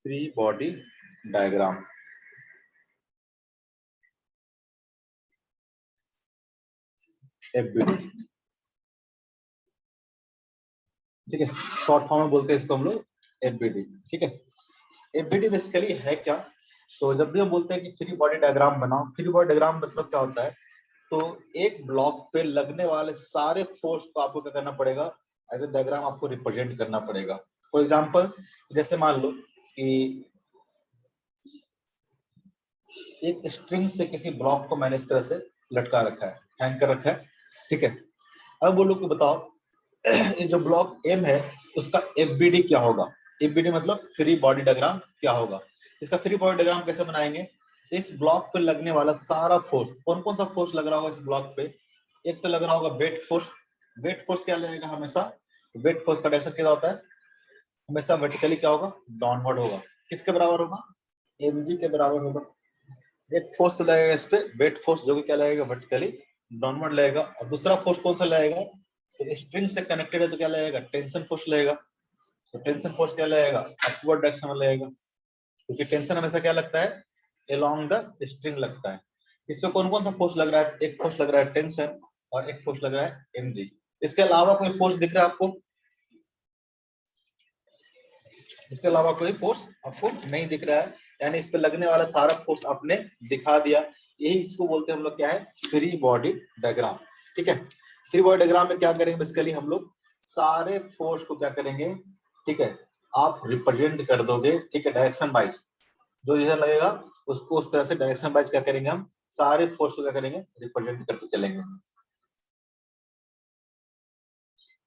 Free body diagram. FBD, ठीक है, short form में बोलते हैं इसको हम लोग एफबीडी। ठीक है, एफबीडी बेसिकली है क्या? तो जब भी हम बोलते हैं कि फ्री बॉडी डायग्राम बनाओ, फ्री बॉडी डायग्राम मतलब क्या होता है? तो एक ब्लॉक पे लगने वाले सारे फोर्स को आपको क्या करना पड़ेगा, एज ए डायग्राम आपको रिप्रेजेंट करना पड़ेगा। फॉर एग्जांपल, जैसे मान लो कि एक स्ट्रिंग से किसी ब्लॉक को मैंने इस तरह से लटका रखा है, हैंग कर रखा है, ठीक है। अब बोलो कि बताओ ये जो ब्लॉक एम है उसका एफबीडी क्या होगा? एफबीडी मतलब फ्री बॉडी डायग्राम क्या होगा? इसका फ्री बॉडी डायग्राम कैसे बनाएंगे? इस ब्लॉक पे लगने वाला सारा फोर्स, कौन कौन सा फोर्स लग रहा होगा इस ब्लॉक पे? एक तो लग रहा होगा वेट फोर्स। वेट फोर्स क्या लगेगा हमेशा? वेट फोर्स का डायरेक्शन क्या होता है? हमेशा वर्टिकली क्या होगा? डाउनवर्ड होगा। किसके बराबर होगा? एमजी के बराबर होगा। एक फोर्स तो लगेगा इस पे, वेट फोर्स, जो कि क्या लगेगा? वर्टिकली डाउनवर्ड लगेगा। और दूसरा फोर्स कौन सा लगेगा? तो स्ट्रिंग से कनेक्टेड है तो क्या लगेगा? टेंशन फोर्स लगेगा। तो टेंशन फोर्स क्या लगेगा? अपवर्ड डायरेक्शन में लगेगा, क्योंकि टेंशन हमेशा क्या लगता है? अलोंग द स्ट्रिंग लगता है। इस पे कौन कौन सा फोर्स लग रहा है? एक फोर्स लग रहा है टेंशन, और एक फोर्स लग रहा है एमजी। इसके अलावा कोई फोर्स दिख रहा है आपको? इसके अलावा कोई फोर्स आपको नहीं दिख रहा है, यानी इस पे लगने वाला सारा फोर्स आपने दिखा दिया। यही इसको बोलते हैं हम लोग क्या है? Free body diagram. ठीक है, फ्री बॉडी डायग्राम में क्या करेंगे बेसिकली हम लोग? सारे फोर्स को क्या करेंगे, ठीक है, आप रिप्रेजेंट कर दोगे, ठीक है, डायरेक्शन वाइज। जो इधर लगेगा उसको उस तरह से डायरेक्शन वाइज क्या करेंगे हम? सारे फोर्स को क्या करेंगे? रिप्रेजेंट करते चलेंगे।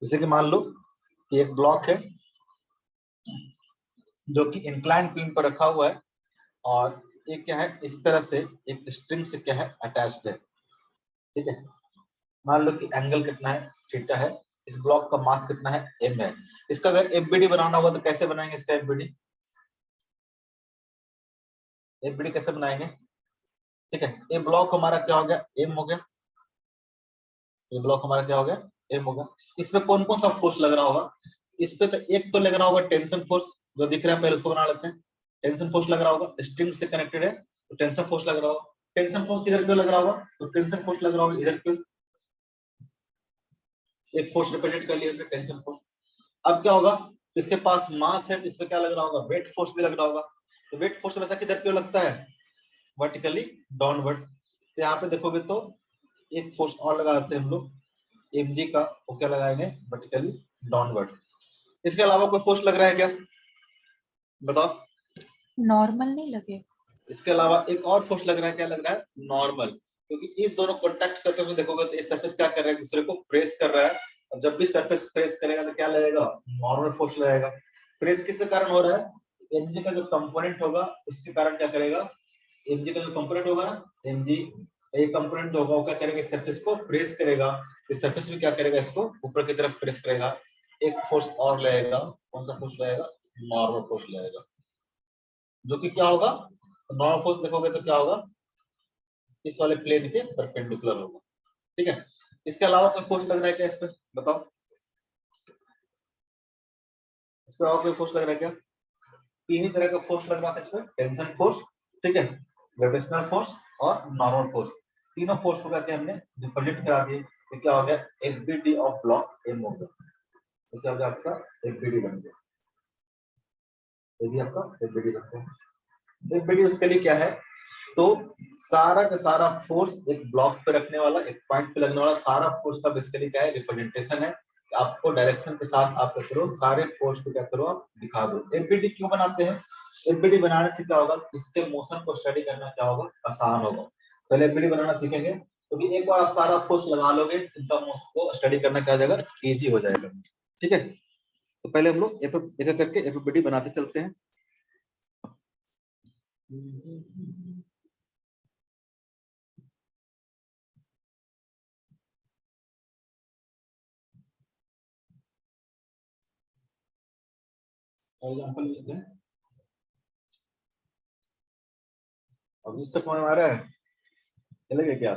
जैसे कि मान लो कि एक ब्लॉक है जो कि इंक्लाइन प्लेन पर रखा हुआ है, और ये क्या है? इस तरह से एक स्ट्रिंग से क्या है? अटैच्ड है। ठीक है, मान लो कि एंगल कितना है? थीटा है। इस ब्लॉक का मास कितना है? एम है। इसका अगर एफबीडी बनाना होगा तो कैसे बनाएंगे इसका एफबीडी? एफबीडी कैसे बनाएंगे? ठीक है, ये ब्लॉक हमारा क्या हो गया? एम हो गया। ये ब्लॉक हमारा क्या हो गया? एम होगा। इसमें कौन कौन सा फोर्स लग रहा होगा? इस पे तो एक तो लग रहा होगा टेंशन फोर्स, जो दिख रहा है, पहले उसको बना लेते हैं। टेंशन फोर्स लग रहा होगा, स्ट्रिंग से कनेक्टेड है तो टेंशन फोर्स लग रहा होगा। टेंशन फोर्स किधर क्यों लग रहा होगा? तो टेंशन फोर्स लग रहा होगा इधर क्यों? एक फोर्स रिप्रेजेंट कर लिया टेंशन फोर्स। अब क्या होगा? इसके पास मास है, इस पे क्या लग रहा होगा? वेट फोर्स भी लग रहा होगा। तो वेट फोर्स वैसा किधर क्यों लगता है? Vertically downward. तो यहाँ पे देखोगे तो एक फोर्स और लगाते हैं हम लोग एमजी का, वो क्या लगाएंगे? Vertically downward. इसके अलावा कोई फोर्स लग रहा है क्या? बताओ। नॉर्मल नहीं लगे? इसके अलावा एक और फोर्स लग रहा है, क्या लग रहा है? नॉर्मल। क्योंकि ये दोनों कॉन्टैक्ट सरफेस में देखोगे तो ये सरफेस क्या कर रहा है? दूसरे को प्रेस कर रहा है, और जब भी सरफेस प्रेस करेगा तो क्या लगेगा? नॉर्मल फोर्स लगेगा। प्रेस किसके कारण हो रहा है? एमजी का जो कंपोनेंट होगा उसके कारण क्या करेगा? एमजी का जो कंपोनेंट होगा ना, एमजी ये कंपोनेंट जो होगा वो क्या करेगा? सरफेस को प्रेस करेगा। इस सरफेस भी क्या करेगा? इसको ऊपर की तरफ प्रेस करेगा। एक फोर्स और लगेगा, कौन सा फोर्स लगेगा? नॉर्मल फोर्स लगेगा, जो कि क्या होगा? नॉर्मल फोर्स देखोगे तो क्या होगा? इस वाले प्लेन के परपेंडिकुलर होगा। ठीक है, इसके अलावा कोई फोर्स लग रहा है क्या इस पे? बताओ, इस पे और कोई फोर्स लग रहा है क्या? तीन ही तरह का फोर्स लग रहा था इसमें, टेंशन फोर्स, ठीक है, ग्रेविटेशनल फोर्स और नॉर्मल फोर्स। तीनों फोर्स को करके हमने रिप्रेजेंट करा दिए, तो क्या हो गया? एफबीडी ऑफ ब्लॉक एम हो गया। तो क्या हो गया? आपका एफबीडी बन गया। ये भी आपका एफबीडी बन गया। एफबीडी उसके लिए क्या है? तो सारा का सारा फोर्स एक ब्लॉक पे रखने वाला, एक पॉइंट पे लगने वाला सारा फोर्स का बेसिकली क्या है? रिप्रेजेंटेशन है। आपको डायरेक्शन के साथ आप क्या करो? सारे फोर्स को क्या करो? आप दिखा दो। एफबीडी क्यों बनाते हैं? एफबीडी बनाने से क्या होगा? इसके मोशन को स्टडी करना क्या होगा? आसान होगा। पहले एफबीडी बनाना सीखेंगे, क्योंकि एक बार आप सारा फोर्स लगा लोगे, इनका मोशन को स्टडी करना क्या हो जाएगा? इजी हो जाएगा। ठीक है, तो पहले हम लोग एक एक करके एफबीडी बनाते चलते हैं। एग्जाम्पल लेते हैं। अब जिससे समझ में आ रहा है चलेगा क्या?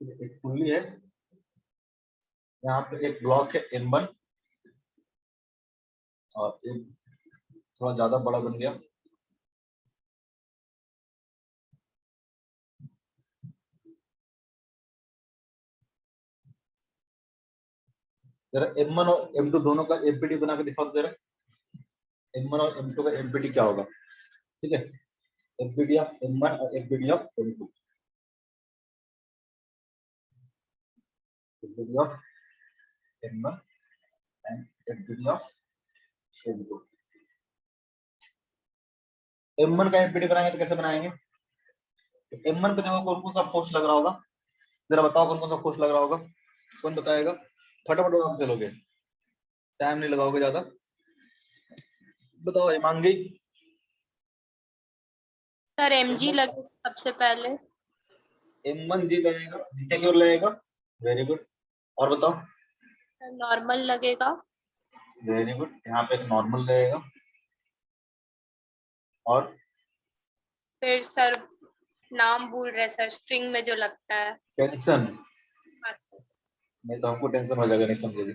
एक कुंडली है, यहाँ पे एक ब्लॉक है M1 और एक थोड़ा ज्यादा बड़ा बन गया। जरा M1 और M2 दोनों का एफबीडी बना के दिखाओ तो जरा, M1 और M2 का एफबीडी क्या होगा। ठीक है, एफबीडी ऑफ M1 और FBD of M2, FBD of M1 and FBD of M2। M1 का एफबीडी बनाएंगे तो कैसे बनाएंगे, तो M1 पे देखो कौन कौन सा फोर्स लग रहा होगा, जरा बताओ कौन कौन सा फोर्स लग रहा होगा, कौन बताएगा, फटाफट बता के चलोगे, टाइम नहीं लगाओगे ज्यादा। बताओ हिमांगी। सर mg लगे सबसे पहले। M1 जी लगेगा, नीचे की ओर लगेगा, वेरी गुड। और बताओ। सर नॉर्मल लगेगा। वेरी गुड, यहाँ पे एक नॉर्मल लगेगा। और फिर सर नाम भूल रहे सर, स्ट्रिंग में जो लगता है। टेंशन, हाँ सर। नहीं तो हमको टेंशन हो जाएगा, नहीं समझेगी।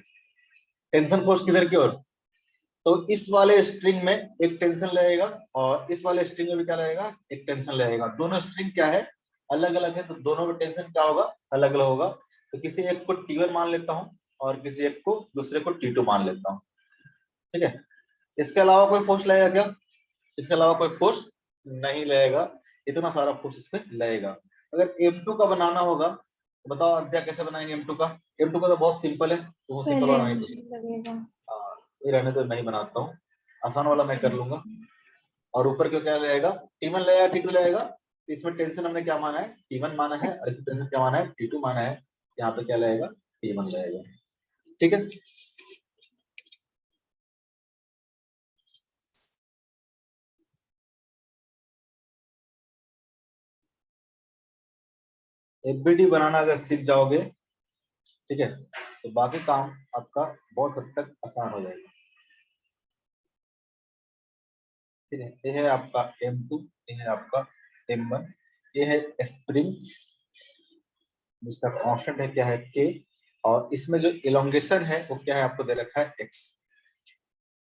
टेंशन फोर्स किधर की ओर, तो इस वाले स्ट्रिंग में एक टेंशन लगेगा और इस वाले स्ट्रिंग में भी क्या लगेगा, एक टेंशन लगेगा। दोनों स्ट्रिंग क्या है, अलग अलग है, तो दोनों में टेंशन क्या होगा, अलग अलग होगा। तो किसी एक को T1 मान लेता हूँ और किसी एक को दूसरे को T2 मान लेता हूँ। ठीक है, इसके अलावा कोई फोर्स लगेगा क्या, इसके अलावा कोई फोर्स नहीं लगेगा, इतना सारा फोर्स इसमें लगेगा। अगर M2 का बनाना होगा तो बताओ अध्याय कैसे बनाएंगे M2 का। M2 का तो बहुत सिंपल है, तो वो सिंपल पहले वाला नहीं mg पूछना। लगेगा। हाँ, ये रहने तो नहीं बनाता हूँ, आसान वाला मैं कर लूंगा। और ऊपर क्यों क्या लगेगा, T1 लगेगा T2 लगेगा। तो इसमें टेंशन हमने क्या माना है, T1 माना है, और इसमें टेंशन क्या माना है, T2 माना है। यहाँ पे क्या लगेगा, T1 लगेगा। ठीक है, एफबीडी बनाना अगर सीख जाओगे, ठीक है, तो बाकी काम आपका बहुत हद तक आसान हो जाएगा। ठीक है, ये है आपका M2, ये है आपका M1, ये है स्प्रिंग जिसका कांस्टेंट है क्या है K, और इसमें जो इलोंगेशन है वो क्या है, आपको दे रखा है X।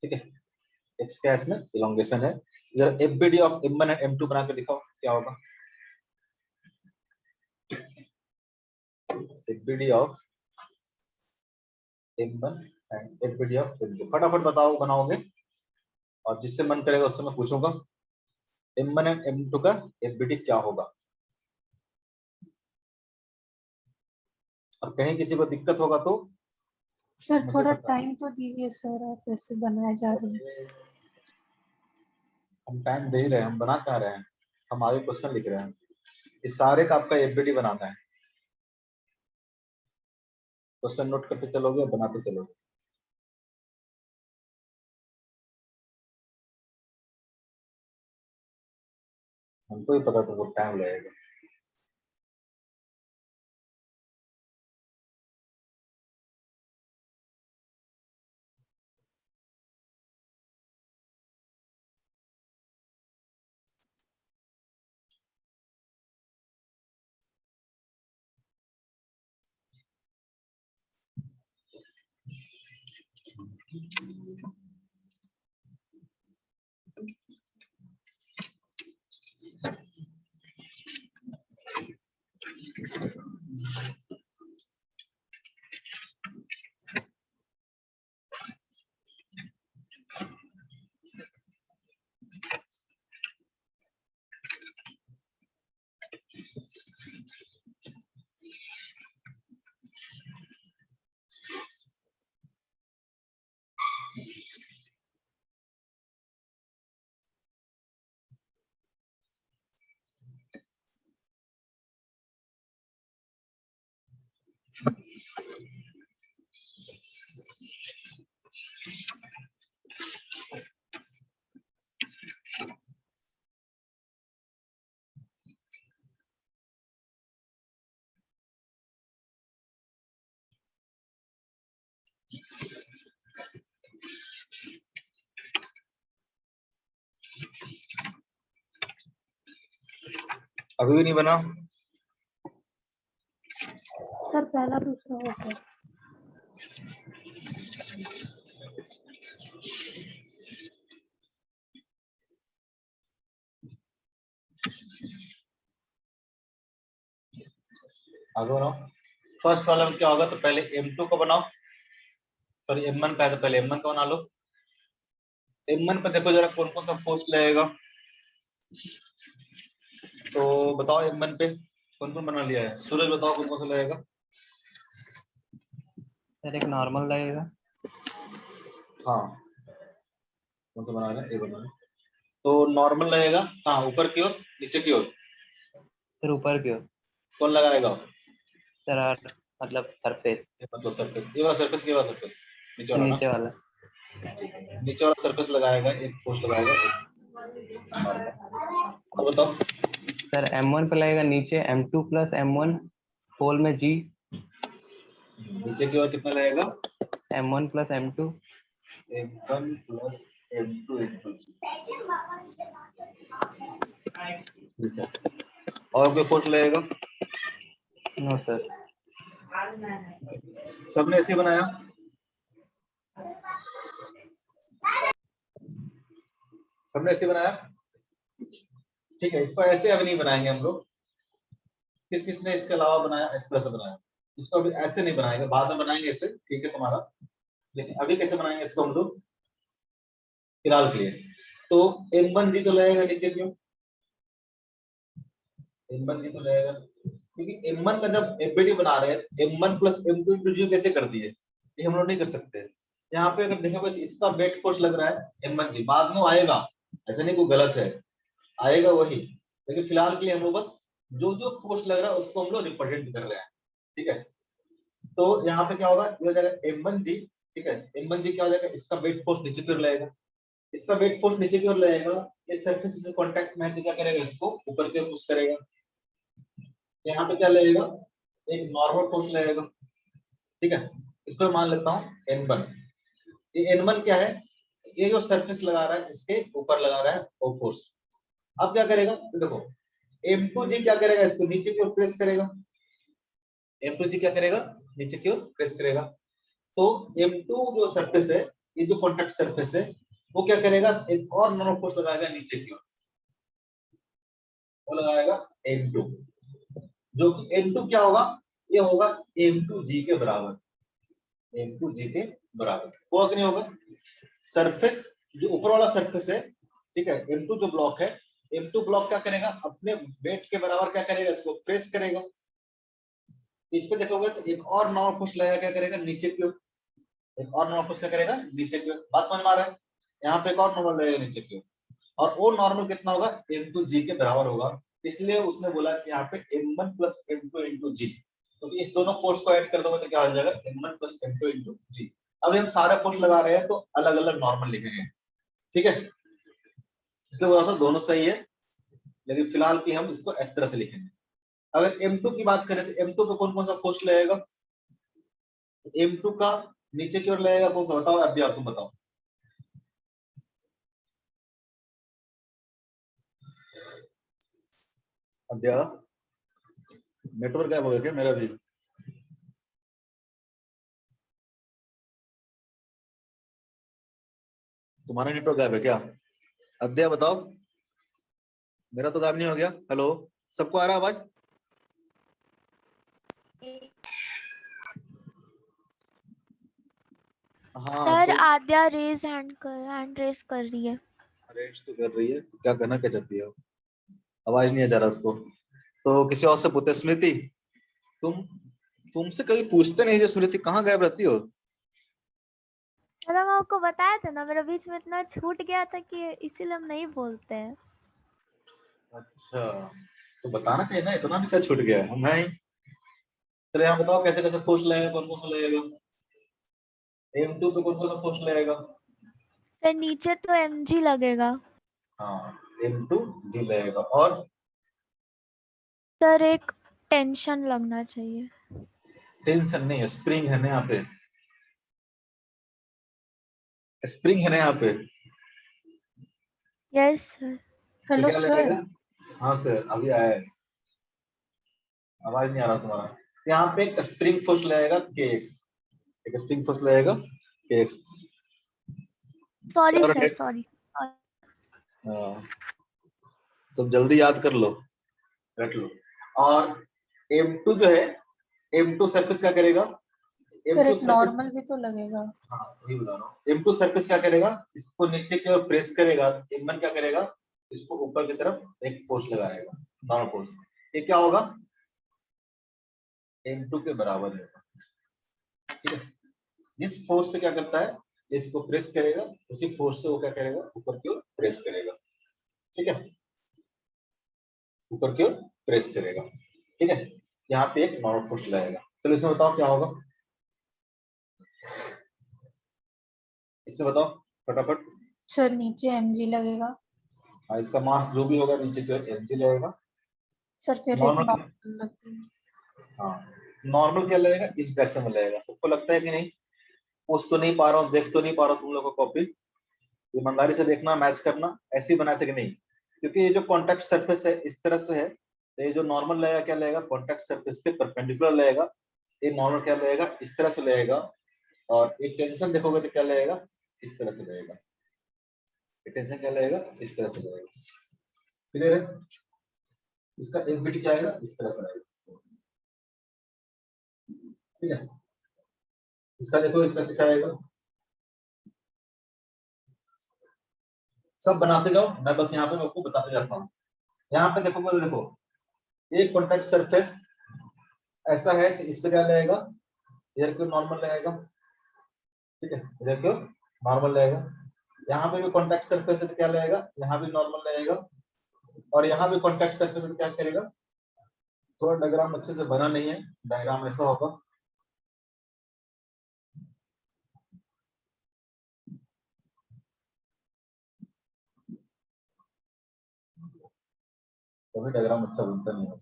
ठीक है, X क्या है, इसमें इलोंगेशन है। इधर FBD of M1 and M2 बना के दिखाओ क्या होगा। FBD of M1 and FBD of M2 फटाफट बताओ, बनाओगे, और जिससे मन करेगा उससे मैं पूछूंगा M1 एंड M2 का एफबीडी क्या होगा। और कहीं किसी को दिक्कत होगा तो सर मुझे थोड़ा बता। टाइम तो दीजिए सर, आप ऐसे बनाए जा रहे हैं। हम टाइम दे ही रहे हैं, हम बना क्या रहे हैं, हम आगे क्वेश्चन लिख रहे हैं। इस सारे का आपका एफबीडी बनाना है, क्वेश्चन नोट करते चलोगे, बनाते चलोगे। हमको ही पता, तो वो टाइम लगेगा। अभी भी नहीं बना, सर पहला दूसरा हो गया। आगे बनाओ। फर्स्ट कॉलम क्या होगा, तो पहले M2 को बनाओ, सॉरी M1 का है तो पहले M1 का बना लो। M1 पे देखो जरा कौन कौन सा फोर्स लगेगा, तो बताओ M1 पे कौन कौन बना लिया है, सूरज बताओ कौन कौन सा लगेगा। सर एक नॉर्मल लगेगा। हाँ कौन सा बना रहे हैं, ये बना रहे हैं। तो नॉर्मल लगेगा, हाँ ऊपर की ओर नीचे की ओर सर ऊपर की ओर। कौन लगाएगा, सर मतलब सरफेस। ये मतलब सरफेस, ये वाला सरफेस, ये वाला सरफेस, नीचे वाला ना, नीचे वाला। नीचे वाला सरफेस लगाएगा, एक फोर्स लगाएगा, एक नॉर्मल। अब बताओ सर M1 पे लगेगा नीचे M2 प्लस M1 होल में G। नीचे की ओर कितना लगेगा, M1 plus M2। M1 plus M2 into G। ठीक है, और कोई फोर्स लगेगा, नो सर। सबने ऐसे ही बनाया, सबने ऐसे बनाया, ठीक है। इसको ऐसे अभी नहीं बनाएंगे हम लोग, किस किसने इसके अलावा बनाया, इस तरह से बनाया, इसको अभी ऐसे नहीं बनाएंगे, बाद में बनाएंगे ऐसे, ठीक है तुम्हारा, लेकिन अभी कैसे बनाएंगे इसको हम लोग फिलहाल के लिए। तो M1 जी तो लगेगा नीचे क्यों, M1 जी तो लगेगा क्योंकि M1 का जब एफबीडी बना रहे हैं M1 प्लस M2 इंटू जी कैसे कर दिए, ये हम लोग नहीं कर सकते। यहाँ पे अगर देखोगे तो इसका वेट फोर्स लग रहा है M1 जी, बाद में वो आएगा, ऐसा नहीं कोई गलत है, आएगा वही, लेकिन फिलहाल के लिए हम लोग बस जो जो फोर्स लग रहा है उसको हम लोग रिप्रेजेंट कर रहे हैं, ठीक है। तो यहाँ पे क्या होगा, ये हो जाएगा M1 जी, ठीक है। M1 जी क्या हो जाएगा, इसका वेट फोर्स नीचे की ओर लगेगा, इसका वेट फोर्स नीचे की ओर लगेगा, इस सरफेस से कांटेक्ट में है तो क्या करेगा, इसको ऊपर की ओर पुश करेगा। यहाँ पे क्या लगेगा, एक नॉर्मल फोर्स लगेगा, ठीक है। इसको मान लेता हूँ N1। ये N1 क्या है, ये जो सरफेस लगा रहा है इसके ऊपर लगा रहा है वो फोर्स। अब क्या करेगा, तो देखो M2 जी क्या करेगा, इसको नीचे की ओर प्रेस करेगा, M2 जी क्या करेगा, नीचे की ओर प्रेस करेगा। तो M2 जो सरफेस है, ये जो कॉन्टेक्ट सरफेस है, वो क्या करेगा, एक और नॉर्मल फोर्स लगाएगा नीचे की ओर, वो लगाएगा M2, जो कि M2 क्या होगा, ये होगा M2G के बराबर, M2G के बराबर होगा कि नहीं होगा। सरफेस जो ऊपर वाला सरफेस है, ठीक है, M2 जो ब्लॉक है, M2 ब्लॉक क्या करेगा, अपने वेट के बराबर क्या करेगा, इसको प्रेस करेगा। इस पे देखोगे तो एक और नॉर्मल फोर्स लगेगा, क्या करेगा, नीचे की ओर, एक और नॉर्मल फोर्स क्या करेगा, नीचे की ओर। बात समझ में आ रहा है, यहाँ पे एक और नॉर्मल लगेगा नीचे की ओर, और वो नॉर्मल कितना होगा, M2G के बराबर होगा। इसलिए उसने बोला कि यहाँ पे M1 प्लस M2 इंटू जी, तो इस दोनों फोर्स को ऐड कर दोगे तो क्या हो जाएगा, M1 प्लस M2 इंटू जी। अब हम सारे फोर्स लगा रहे हैं तो अलग अलग नॉर्मल लिखेंगे, ठीक है। इसलिए बोला था दोनों सही है, लेकिन फिलहाल की हम इसको इस तरह से लिखेंगे। अगर M2 की बात करें तो M2 पे कौन कौन सा फोर्स लगेगा, M2 का नीचे की ओर लगेगा कौन सा, बताओ अभी, तुम बताओ। अध्या नेटवर्क गायब हो गया क्या मेरा भी, तुम्हारा नेटवर्क गायब है क्या, अध्या बताओ। मेरा तो गायब नहीं हो गया, हेलो, सबको आ रहा आवाज। हाँ सर तो आद्या हैंड रेस कर रही है। अरेंज तो कर रही है, तो क्या करना क्या चाहती है, आवाज नहीं आ जा रहा उसको, तो किसी और से पूछते। स्मृति, तुम तुमसे कभी पूछते नहीं जो स्मृति कहाँ गायब रहती हो। सर हम आपको बताया था ना, मेरा बीच में इतना छूट गया था कि इसीलिए हम नहीं बोलते हैं। अच्छा, तो बताना चाहिए ना, इतना भी क्या छूट गया है, नहीं। चलो यहाँ बताओ कैसे कैसे फोर्स लगेगा, कौन कौन सा लगेगा, M2 पे कौन कौन सा फोर्स लगेगा। सर नीचे तो mg लगेगा। हाँ M2 जी लगेगा, और सर एक टेंशन लगना चाहिए। टेंशन नहीं है, स्प्रिंग है ना यहाँ पे, स्प्रिंग है ना यहाँ पे, यस सर। तो हेलो क्या सर। लगेगा। हाँ सर अभी आया है, आवाज नहीं आ रहा तुम्हारा, यहाँ पे एक स्प्रिंग फोर्स लगेगा kx, एक स्प्रिंग फोर्स लगेगा kx। सॉरी क्या सर, rotate- सॉरी। हाँ, सब जल्दी याद कर लो, रट लो। और m2 जो है, m2 सरफेस क्या करेगा, सर m2 एक सरफेस, नॉर्मल भी तो लगेगा। हाँ वही बता रहा हूँ। m2 सरफेस क्या करेगा, इसको नीचे की ओर प्रेस करेगा, m1 क्या करेगा, इसको ऊपर की तरफ एक फोर्स लगाएगा, नॉर्मल फोर्स। ये क्या होगा, m2 के बराबर है, ठीक है। जिस फोर्स से क्या करता है, इसको प्रेस करेगा, उसी फोर्स से वो क्या करेगा, ऊपर की ओर प्रेस करेगा, ठीक है, ऊपर की ओर प्रेस करेगा, ठीक है। यहाँ पे एक नॉर्मल फोर्स लगेगा। चलो इसमें बताओ क्या होगा, इसमें बताओ फटाफट। सर नीचे mg लगेगा। हाँ, इसका मास जो भी होगा नीचे की ओर mg लगेगा। सर फिर एक नॉर्मल, नॉर्मल लगेगा। हाँ नॉर्मल क्या लगेगा, इस डायरेक्शन में लगेगा। सबको लगता है कि नहीं, पूछ तो नहीं पा रहा हूँ, देख तो नहीं पा रहा हूँ तुम लोग को कॉपी, ईमानदारी से देखना, मैच करना, ऐसे ही बनाए थे कि नहीं। क्योंकि ये जो कॉन्टेक्ट सरफेस है इस तरह से है, तो ये जो नॉर्मल लगेगा क्या लगेगा, कॉन्टेक्ट सरफेस के परपेंडिकुलर लगेगा। ये नॉर्मल क्या लगेगा, इस तरह से लगेगा। और ये टेंशन देखोगे तो क्या लगेगा, इस तरह से लगेगा। ये टेंशन क्या लगेगा, इस तरह से लगेगा। क्लियर है, इसका एक बिट क्या आएगा, इस तरह से आएगा, ठीक है। इसका देखो, इसका कैसा आएगा, सब बनाते जाओ, मैं बस यहाँ पे आपको बताते जाता हूँ। यहाँ पे देखो, देखो एक कॉन्टैक्ट सरफेस ऐसा है कि इस पे क्या लगेगा, इधर क्यों नॉर्मल लगेगा, ठीक है, इधर क्यों नॉर्मल लगेगा। यहाँ पे भी कॉन्टैक्ट सरफेस है तो क्या लगेगा, यहाँ भी नॉर्मल लगेगा। और यहाँ भी कॉन्टैक्ट सरफेस है तो क्या करेगा, थोड़ा डायग्राम अच्छे से बना नहीं है, डायग्राम ऐसा होगा, कभी डायग्राम अच्छा बनता नहीं है।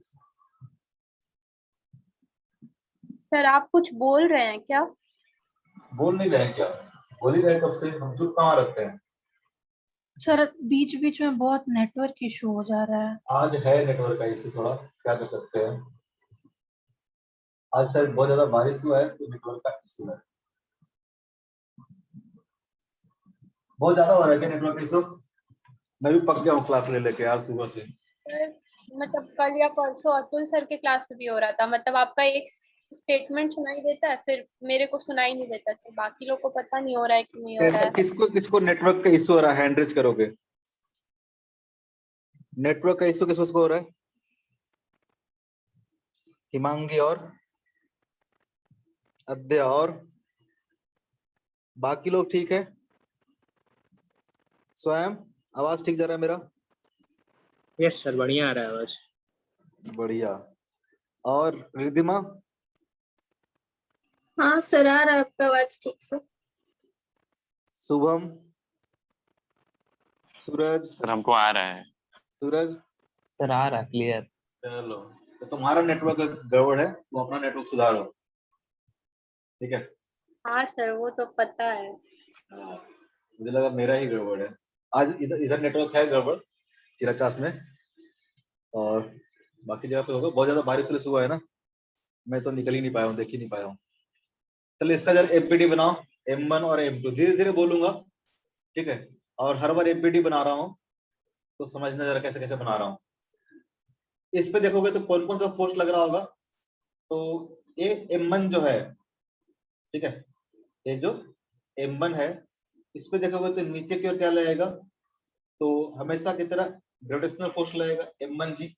सर आप कुछ बोल रहे हैं क्या? बोल नहीं रहे क्या, बोल ही रहे कब से, हम चुप कहाँ रखते हैं। सर बीच बीच में बहुत नेटवर्क इशू हो जा रहा है। आज है नेटवर्क का इशू थोड़ा, क्या कर सकते हैं, आज शायद बहुत ज्यादा बारिश हुआ है तो नेटवर्क का इशू है, बहुत ज्यादा हो रहा है क्या नेटवर्क इशू। मैं भी पक गया हूँ क्लास ले लेके यार सुबह से। सर मतलब कल या परसों अतुल सर के क्लास में भी हो रहा था, मतलब आपका एक स्टेटमेंट सुनाई देता है, फिर मेरे को सुनाई नहीं देता सर, बाकी लोग को पता नहीं हो रहा है कि नहीं हो रहा ऐसा है। किसको किसको नेटवर्क का इशू हो रहा है, हैंड रेज करोगे। नेटवर्क का इशू किस किसको हो रहा है, हिमांगी और अद्या और बाकी लोग ठीक है, स्वयं आवाज ठीक जा रहा है मेरा, यस सर, बढ़िया आ रहा है आवाज। बढ़िया। और रिद्धिमा, हाँ सर, आ रहा है आपका आवाज ठीक से। शुभम, सूरज, सर हमको आ रहा है। सूरज, सर आ रहा क्लियर। चलो तो तुम्हारा नेटवर्क गड़बड़ है, तुम अपना नेटवर्क सुधारो, ठीक है। हाँ सर वो तो पता है। हाँ, मुझे लगा मेरा ही गड़बड़ है। आज इधर इधर नेटवर्क है गड़बड़ चिराचास में, और बाकी जगह पे होगा। बहुत ज्यादा बारिश वारिश हुआ है ना, मैं तो निकल ही नहीं पाया हूँ, देख ही नहीं पाया हूँ। चलो इसका जरा एमपीडी बनाओ, M1 और M2 धीरे धीरे बोलूंगा, ठीक है। और हर बार एमपीडी बना रहा हूँ तो समझना जरा कैसे कैसे बना रहा हूँ। इस पे देखोगे तो कौन कौन सा फोर्स लग रहा होगा, तो ये M1 जो है, ठीक है, ये जो M1 है, इस पे देखोगे तो नीचे की ओर क्या लगेगा, तो हमेशा की तरह ग्रेविटेशनल फोर्स लगेगा M1G।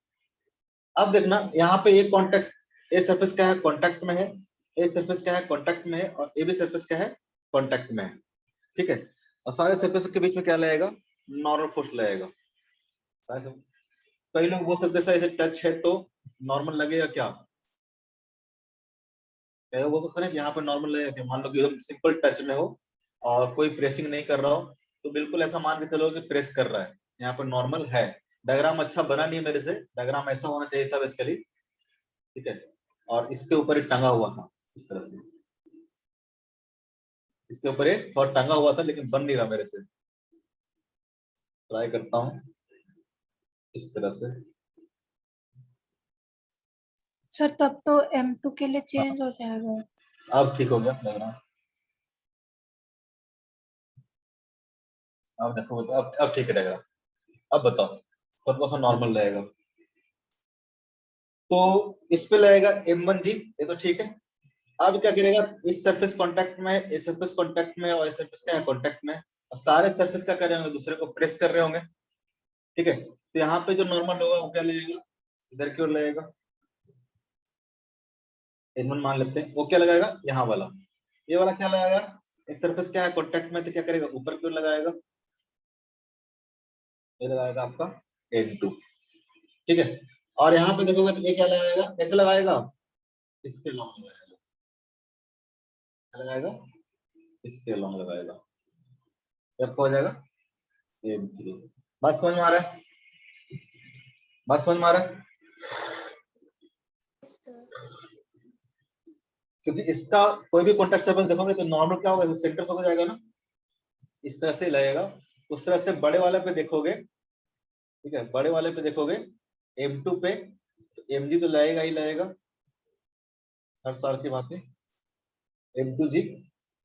अब देखना यहाँ पे ये कॉन्टेक्ट, ए सरफेस क्या है, कॉन्टेक्ट में है, ए सरफेस क्या है, कॉन्टेक्ट में है, और ए बी सरफेस क्या है, कॉन्टेक्ट में है, ठीक है। और सारे सरफेस के बीच में क्या लगेगा, नॉर्मल फोर्स लगेगा। कई लोग बोल सकते हैं सर ऐसे टच है तो नॉर्मल लगेगा क्या, बोल सकते हैं कि यहाँ पे नॉर्मल लगेगा क्या। मान लो कि एकदम सिंपल टच में हो और कोई प्रेसिंग नहीं कर रहा हो, तो बिल्कुल ऐसा मान के चलो कि प्रेस कर रहा है, यहाँ पर नॉर्मल है। डायग्राम अच्छा बना नहीं मेरे से, डायग्राम ऐसा होना चाहिए था बेसिकली, ठीक है। और इसके ऊपर एक टंगा हुआ था इस तरह से, इसके ऊपर एक थोड़ा टंगा हुआ था लेकिन बन नहीं रहा मेरे से, ट्राई करता हूँ इस तरह से। सर तब तो M2 के लिए चेंज हो जाएगा। अब ठीक हो गया लग रहा है। अब देखो अब ठीक है लग रहा। अब बताओ कौन सा नॉर्मल रहेगा। तो इस पे लगेगा M1 जी, ये तो ठीक है। अब क्या करेगा, इस सरफेस कांटेक्ट में, इस सरफेस कांटेक्ट में और इस सरफेस क्या है कांटेक्ट में, और सारे सरफेस क्या कर रहे होंगे, दूसरे को प्रेस कर रहे होंगे। ठीक है, तो यहाँ पे जो नॉर्मल होगा वो क्या लगेगा, इधर की ओर लगेगा। N1 मान लेते हैं, वो क्या लगाएगा, यहाँ वाला, ये वाला क्या लगाएगा, इस सरफेस क्या है कांटेक्ट में, तो क्या करेगा, ऊपर की ओर लगाएगा, ये लगाएगा आपका N2। ठीक है, और यहाँ पे देखोगे तो ये क्या लगाएगा, कैसे लगाएगा, इसके लॉन्ग लगाएगा, क्या लगाएगा, इसके लॉन्ग लगाएगा, जब हो जाएगा N3। बात समझ में आ रहा है, बात समझ में आ रहा है। क्योंकि इसका कोई भी कॉन्टेक्ट सरफेस देखोगे तो नॉर्मल क्या होगा, सेंटर से हो जाएगा ना, इस तरह से लगेगा। उस तरह से बड़े वाले पे देखोगे, ठीक है, बड़े वाले पे देखोगे M2 पे, तो MG तो लगेगा ही लगेगा, हर साल की बात है, M2G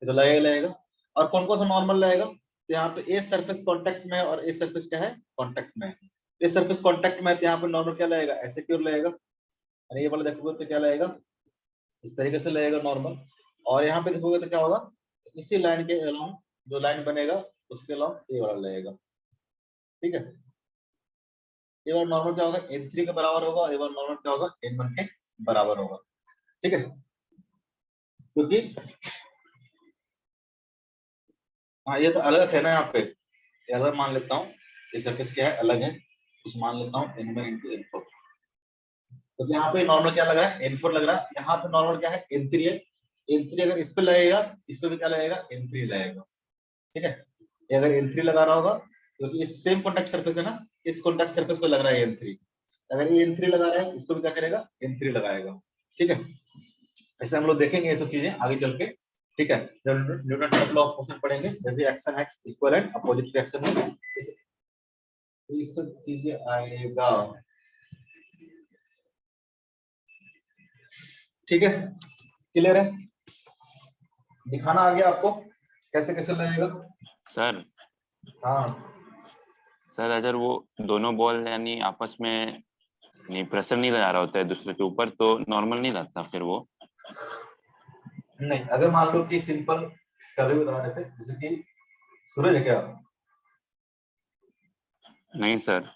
तो लगेगा लगेगा। और कौन कौन सा नॉर्मल लगेगा, तो यहाँ पे ए सरफेस कॉन्टेक्ट में और ए सरफेस क्या है कॉन्टेक्ट में, ए सरफेस कॉन्टेक्ट में, तो यहाँ पे नॉर्मल क्या लगेगा, ऐसे की ओर लगेगा, और ये वाला देखोगे तो क्या लगेगा, इस तरीके से लगेगा नॉर्मल। और यहाँ पे देखोगे तो क्या होगा, इसी लाइन के अलोंग जो लाइन बनेगा उसके अलोंग ये वाला लगेगा। ठीक है, ये वाला नॉर्मल क्या होगा, N3 के बराबर होगा, ये वाला नॉर्मल क्या होगा, N1 के बराबर होगा। ठीक है, क्योंकि हाँ ये तो अलग है ना, यहाँ पे ये अलग मान लेता हूँ, ये सरफेस क्या है अलग है, कुछ मान लेता हूँ N1 × N4। तो यहाँ पे नॉर्मल क्या लग रहा है, N4 लग रहा है, यहाँ पे नॉर्मल क्या है, N3 है। N3 अगर इस पे लगेगा, इस पे भी क्या लगेगा, N3 लगेगा। ठीक है, ये अगर N3 लगा रहा होगा, क्योंकि ये सेम कॉन्टेक्ट सरफेस है ना, इस कॉन्टेक्ट सरफेस पे लग रहा है N3, अगर ये N3 लगा रहा है, इसको भी क्या करेगा, N3 लगाएगा। ठीक है, ऐसे हम लोग देखेंगे ये सब चीजें आगे चल के। ठीक है, जब न्यूटन का लॉ ऑफ मोशन पढ़ेंगे, जब भी action x equal and opposite reaction में ये सब चीजें आएगा। ठीक है, क्लियर है, दिखाना आ गया आपको कैसे कैसे लगेगा। सर हाँ सर अगर वो दोनों बॉल यानी आपस में नहीं प्रेशर नहीं लगा रहा होता है दूसरे के ऊपर, तो नॉर्मल नहीं लगता फिर वो। नहीं, अगर मान लो कि सिंपल कभी बता रहे थे, जैसे कि सूरज है क्या, नहीं सर।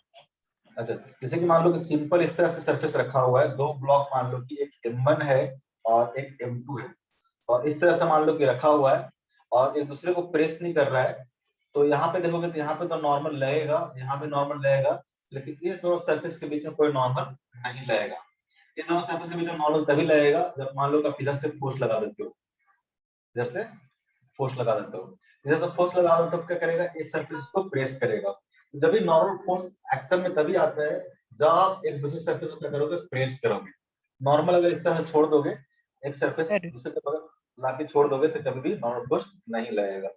अच्छा, जैसे कि मान लो कि सिंपल इस तरह से सरफेस रखा हुआ है, दो ब्लॉक मान लो कि एक M1 है और एक M2 है, और इस तरह से मान लो कि रखा हुआ है और एक दूसरे को प्रेस नहीं कर रहा है, तो यहाँ पे देखोगे तो यहाँ पे तो नॉर्मल लगेगा, यहाँ पे नॉर्मल लगेगा, लेकिन इस दोनों सरफेस के बीच में कोई नॉर्मल नहीं लगेगा। इस दोनों सरफेस के बीच में नॉर्मल तभी लगेगा जब मान लो कि इधर से फोर्स लगा देते हो, इधर से फोर्स लगा देते हो, इधर से फोर्स लगा दो, तब क्या करेगा, इस सरफेस को प्रेस करेगा। जब भी नॉर्मल फोर्स एक्शन में तभी आता है जब आप एक दूसरे सरफेस को क्या करोगे, प्रेस करोगे। नॉर्मल अगर इस तरह से छोड़ दोगे, एक सरफेस दूसरे के बगल लाके छोड़ दोगे, तो कभी भी नॉर्मल फोर्स नहीं लगेगा,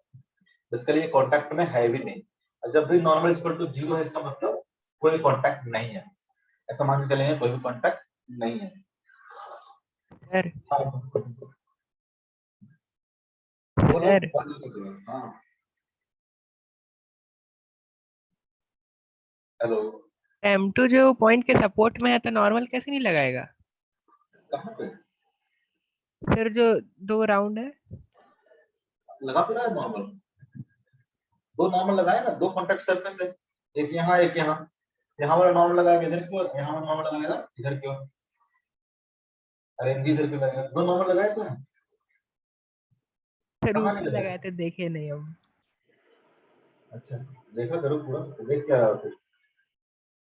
इसके लिए कांटेक्ट में है भी नहीं। और जब भी नॉर्मल इक्वल टू 0 है, इसका मतलब कोई कांटेक्ट नहीं है, ऐसा मान के चलेंगे, कोई भी कांटेक्ट नहीं है। सर हाँ हेलो, M2 जो पॉइंट के सपोर्ट में है तो नॉर्मल कैसे नहीं लगाएगा कहाँ पे सर, जो 2 राउंड है। लगा तो रहा है नॉर्मल, दो नॉर्मल लगाए ना, दो कॉन्टेक्ट सरफेस है, एक यहाँ एक यहाँ, यहाँ वाला नॉर्मल लगाएगा इधर क्यों, यहाँ वाला नॉर्मल लगाएगा इधर क्यों, अरे इधर क्यों लगाएगा, दो नॉर्मल लगाए थे सर कहाँ ऊपर नहीं लगाए? लगाए थे, देखे नहीं हम। अच्छा, देखा करो पूरा, देख क्या रहा था।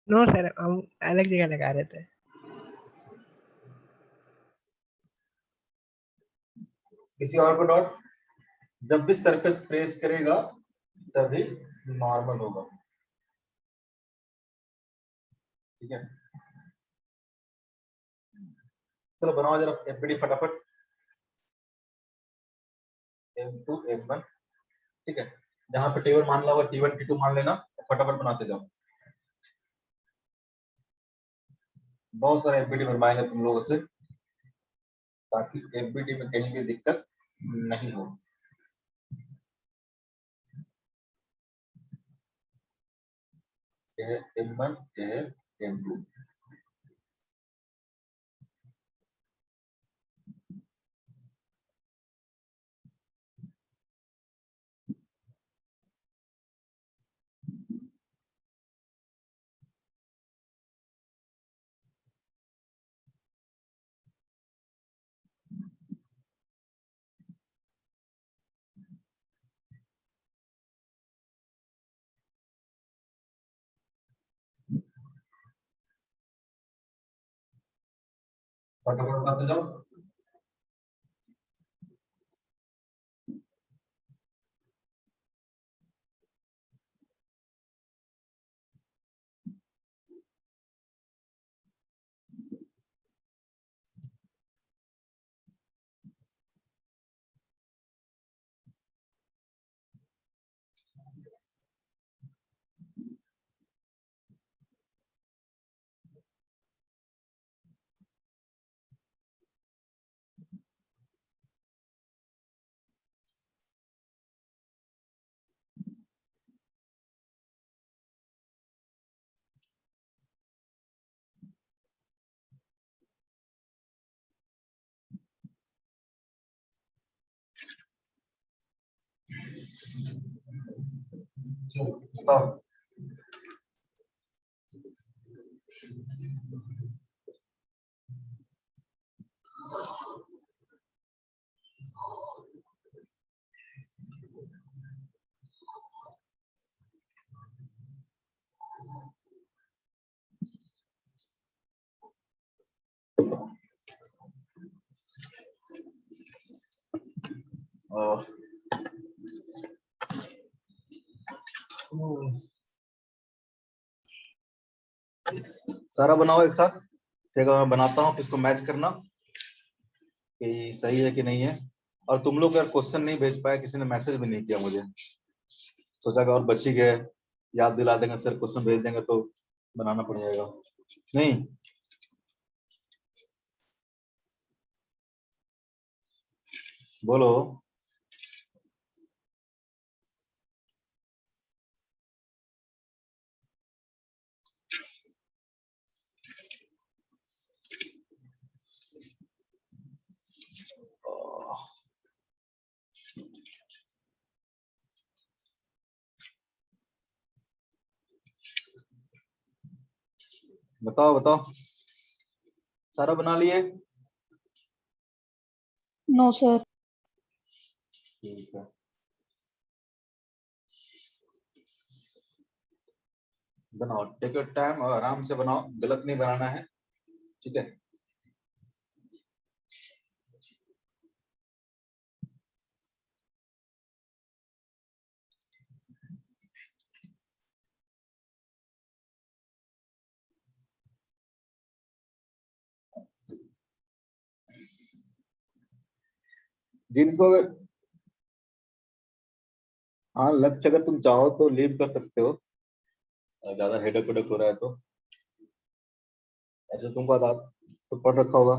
नो सर, हम अलग जगह लगा रहे थे। किसी और को डॉट, जब भी सरफेस प्रेस करेगा तभी नॉर्मल होगा। ठीक है, चलो बनाओ जरा एफबीडी फटाफट, M2 M1। ठीक है, जहां पे टेबल मान ला होगा T1 T2 मान लेना, फटाफट बनाते जाओ, बहुत सारे एफबीडी बनवाएंगे तुम लोगों से। ताकि एफबीडी में कहीं भी दिक्कत नहीं हो। यह है M1, यह है M2। फटाफट बताते जाओ। चलो बताओ। सारा बनाओ एक साथ, ठीक है? मैं बनाता हूँ, किसको मैच करना कि सही है कि नहीं है। और तुम लोग अगर क्वेश्चन नहीं भेज पाए, किसी ने मैसेज भी नहीं किया मुझे, सोचा कि और बच ही गए, याद दिला देंगे सर, क्वेश्चन भेज देंगे तो बनाना पड़ जाएगा। नहीं, बोलो। बताओ बताओ, सारा बना लिए? No sir. ठीक है, बनाओ, टेक योर टाइम और आराम से बनाओ, गलत नहीं बनाना है, ठीक है? जिनको अगर हाँ लक्ष्य, अगर तुम चाहो तो लीव कर सकते हो, ज्यादा हेडेक वेडेक हो रहा है तो। ऐसे तुमको आदत तो पढ़ रखा होगा,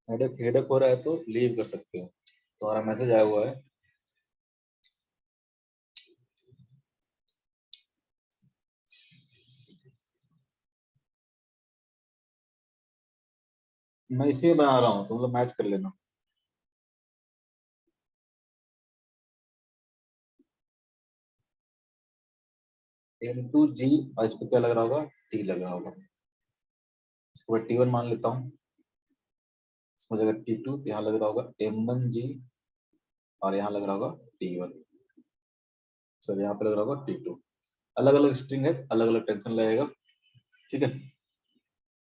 हेडेक हेडेक हो रहा है तो लीव कर सकते हो। तुम्हारा मैसेज आया हुआ है। मैं इसी में बना रहा हूँ, तुम लोग मैच कर लेना। M2G, और इस पे क्या लग रहा होगा? T लग रहा होगा। इसको मैं T1 मान लेता हूँ, इसमें जगह T2 तो यहाँ लग रहा होगा M1G, और यहाँ लग रहा होगा T1, सर यहाँ पे लग रहा होगा T2। अलग अलग स्ट्रिंग है, अलग अलग टेंशन लगेगा, ठीक है?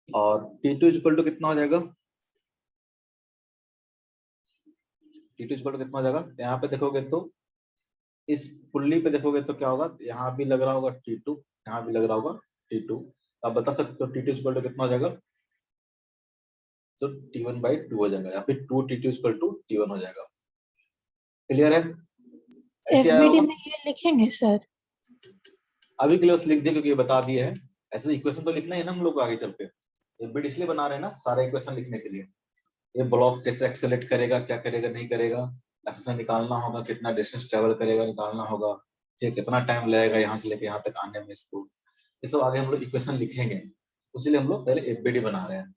और T2 इक्वल टू कितना हो जाएगा? T2 इक्वल टू कितना हो जाएगा? यहाँ पे देखोगे तो, इस पुल्ली पे देखोगे तो क्या होगा? यहाँ भी लग रहा होगा T2, यहाँ भी लग रहा होगा T2। आप बता सकते हो T2 इक्वल टू कितना हो जाएगा? तो T1/2 हो जाएगा, या फिर 2T2 इक्वल टू T1 हो जाएगा। क्लियर है? ऐसे आया एफबीडी होगा। में ये लिखेंगे सर? अभी के लिए बस लिख दिए क्योंकि ये बता दिए हैं, ऐसे इक्वेशन तो लिखना है ना हम लोग को आगे चल के। एफबीडी इसलिए बना रहे हैं ना सारे इक्वेशन लिखने के लिए। ये ब्लॉक कैसे एक्सेलेरेट करेगा, क्या करेगा, नहीं करेगा, एक्सेस निकालना होगा, कितना डिस्टेंस ट्रेवल करेगा निकालना होगा, ठीक, कितना टाइम लगेगा यहाँ से लेके यहाँ तक आने में इसको, ये सब आगे हम लोग इक्वेशन लिखेंगे। उसीलिए हम लोग पहले एफबीडी बना रहे हैं,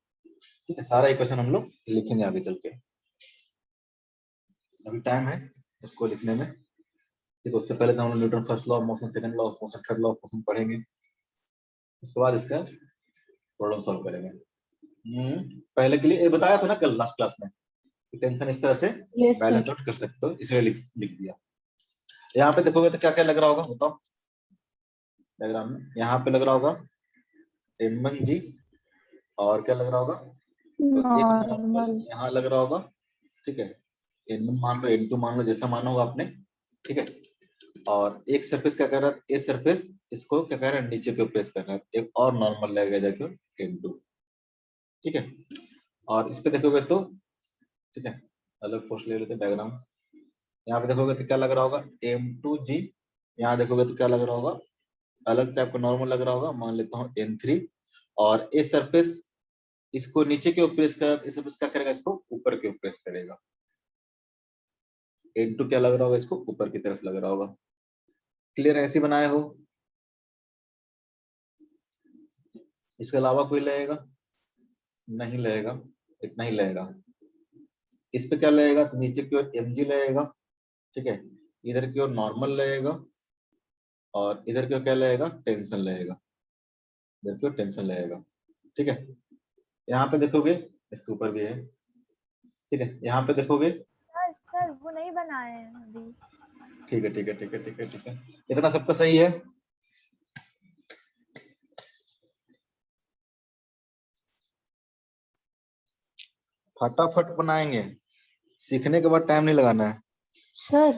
ठीक है। सारा इक्वेशन हम लोग लिखेंगे आगे चल के, अभी टाइम है इसको लिखने में, ठीक है। उससे पहले तो हम लोग Newton first law of motion, second law of motion, third law of motion पढ़ेंगे, उसके बाद इसका प्रॉब्लम सॉल्व करेंगे। पहले के लिए ये बताया था ना कल लास्ट क्लास में, टेंशन इस तरह से यस बैलेंस सर। आउट कर सकते हो, इसलिए लिख दिया। यहाँ पे देखोगे तो क्या क्या लग रहा होगा बताओ डायग्राम में। यहाँ पे लग रहा होगा m1g, और क्या लग रहा होगा, तो एक नॉर्मल। यहाँ लग रहा होगा, ठीक है। n1 मान लो, n2 मान लो, जैसा माना होगा आपने, ठीक है। और एक सरफेस क्या कर रहा है, ये सरफेस इसको क्या कर रहा है, नीचे को प्रेस कर रहा है, एक और नॉर्मल लगेगा देखो n2, ठीक है। और इस पे देखोगे तो, ठीक है, अलग पोस्ट ले लेते डायग्राम। यहाँ पे देखोगे तो क्या लग रहा होगा, m2g, यहाँ देखोगे तो क्या लग रहा होगा, अलग टाइप का नॉर्मल लग रहा होगा, मान लेता हूँ n3। और ये सरफेस इसको नीचे के ऊपर प्रेस कर, इस सरफेस क्या करेगा, इसको ऊपर के ऊपर प्रेस करेगा। n2 क्या लग रहा होगा, इसको ऊपर की तरफ लग रहा होगा। क्लियर, ऐसे बनाए हो। इसके अलावा कोई लगेगा नहीं, लगेगा इतना ही लगेगा। इस पे क्या लगेगा, तो नीचे की ओर mg लगेगा, ठीक है। इधर की ओर नॉर्मल लगेगा, और इधर की ओर क्या लगेगा, टेंशन लगेगा, इधर की ओर टेंशन लगेगा, ठीक है। यहाँ पे देखोगे इसके ऊपर भी है, ठीक है। यहाँ पे देखोगे, सर वो नहीं बनाए हैं अभी। ठीक है ठीक है ठीक है ठीक है ठीक है, इतना सबका सही है। फटाफट बनाएंगे, सीखने के बाद टाइम नहीं लगाना है। सर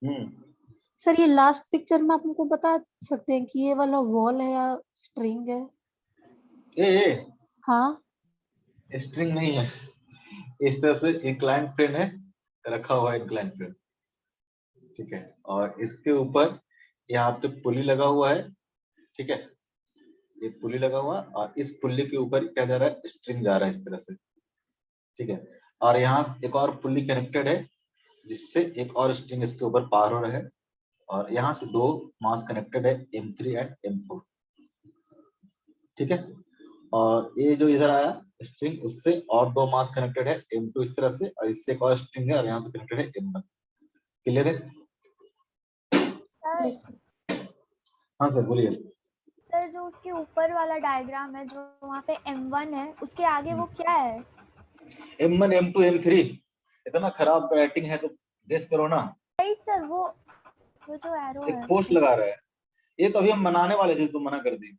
हम्म, सर ये लास्ट पिक्चर में आप हमको बता सकते हैं कि ये वाला वॉल है या स्ट्रिंग है? ए हाँ स्ट्रिंग नहीं है, इस तरह से इंक्लाइन प्लेन है, रखा हुआ है इंक्लाइन प्लेन, ठीक है। और इसके ऊपर यहाँ पे पुली लगा हुआ है, ठीक है। ये पुली लगा हुआ, और इस पुली के ऊपर क्या जा रहा है, स्ट्रिंग जा रहा है इस तरह से, ठीक है। और यहाँ एक और पुली कनेक्टेड है, जिससे एक और स्ट्रिंग इसके ऊपर पार हो रहा है। और यहाँ से दो मास कनेक्टेड है, m3 एंड m4, ठीक है। और ये जो इधर आया स्ट्रिंग, उससे और दो मास कनेक्टेड है, m2 इस तरह से, और इससे एक और स्ट्रिंग है, और यहाँ से कनेक्टेड है m1। क्लियर है? यस हाँ सर बोलिए। सर जो उसके ऊपर वाला डायग्राम है, जो वहाँ पे m1 है, उसके आगे वो क्या है? m1 m2 m3, इतना खराब राइटिंग है तो गेस करो ना। नहीं सर, वो जो एरो एक है। पोस्ट लगा रहा है, ये तो अभी हम बनाने वाले थे, तुम मना कर दी,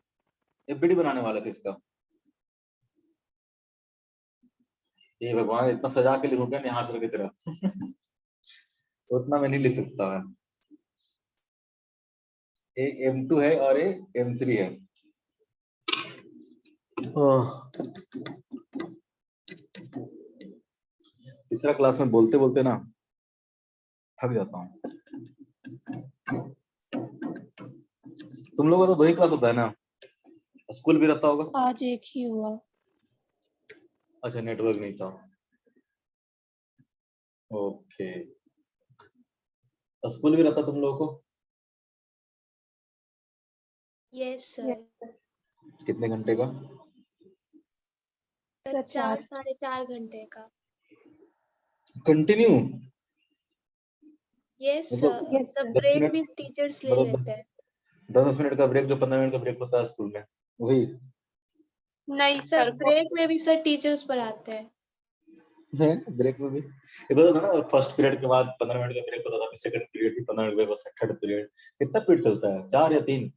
एफबीडी बनाने वाले थे इसका। ये भगवान, इतना सजा के लिखोगे निहार सर की तरह तो उतना मैं नहीं लिख सकता है। ये m2 है और ये m3 है। तीसरा क्लास में बोलते बोलते ना थक जाता हूँ। तुम लोगों का तो 2 ही क्लास होता है ना, स्कूल भी रहता होगा? आज एक ही हुआ। अच्छा, नेटवर्क नहीं था, ओके। स्कूल भी रहता तुम लोगों को? Yes sir. कितने घंटे का? सर 4 साढ़े 4 घंटे का। कंटिन्यू? यस मतलब सर। यस तब सर। 10 ब्रेक मिनट, भी टीचर्स ले मतलब लेते हैं। 10 मिनट का ब्रेक, जो 15 मिनट का ब्रेक होता है स्कूल में, वही नहीं सर सर, ब्रेक में भी सर टीचर्स पढ़ाते हैं। है। ब्रेक में भी एक होता था ना, फर्स्ट पीरियड के बाद 15 मिनट का ब्रेक होता था, फिर सेकंड पीरियड, फिर 15 मिनट के बाद थर्ड पीरियड। कितना पीरियड चलता है, 4 या 3?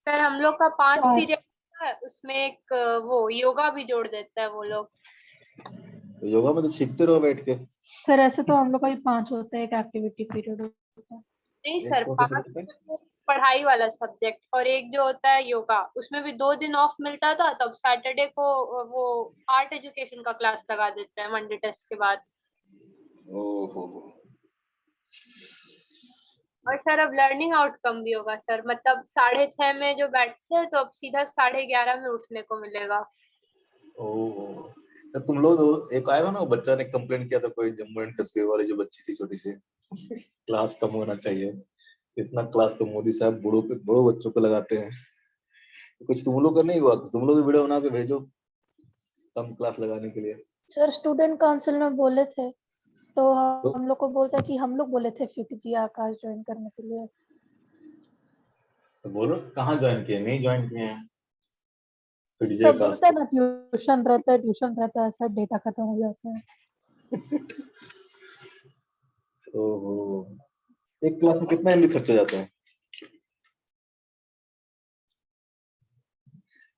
सर हम लोग का 5 4। पीरियड है, उसमें एक वो योगा भी जोड़ देता है वो लोग। तो योगा में तो सीखते रहो बैठ के। सर ऐसे तो हम लोग का भी 5 होता है, एक एक्टिविटी पीरियड होता है। नहीं एक सर, कौन सा 5 पीरियड होता है? पढ़ाई वाला सब्जेक्ट, और एक जो होता है योगा, उसमें भी 2 दिन ऑफ मिलता था। तब सैटरडे को वो आर्ट एजुकेशन का क्लास लगा देते हैं मंडे टेस्ट के बाद। ओहो, और सर अब लर्निंग आउटकम भी होगा सर, मतलब 6:30 में जो बैठते हैं तो अब सीधा 11:30 में उठने को मिलेगा। ओ तो तुम लोग एक आया था ना, वो बच्चा ने कंप्लेंट किया था, कोई जम्मू एंड कश्मीर वाली जो बच्ची थी छोटी सी, क्लास कम होना चाहिए, इतना क्लास तो मोदी साहब बड़ों बच्चों को लगाते हैं। तो कुछ तुम लोग का नहीं हुआ? तुम लोग वीडियो बना के भेजो कम क्लास लगाने के लिए। सर स्टूडेंट काउंसिल में बोले थे तो तो हम लोग को बोलता कि हम लोग बोले थे फिक जी आकाश ज्वाइन करने के लिए। बोलो कहाँ ज्वाइन किए? नहीं ज्वाइन किए हैं फिर डीजे सब आकाश बोलता है को। ना ट्यूशन रहता है सर, डेटा खत्म हो जाता है। ओहो, एक क्लास में कितना एमबी खर्च हो जाता है?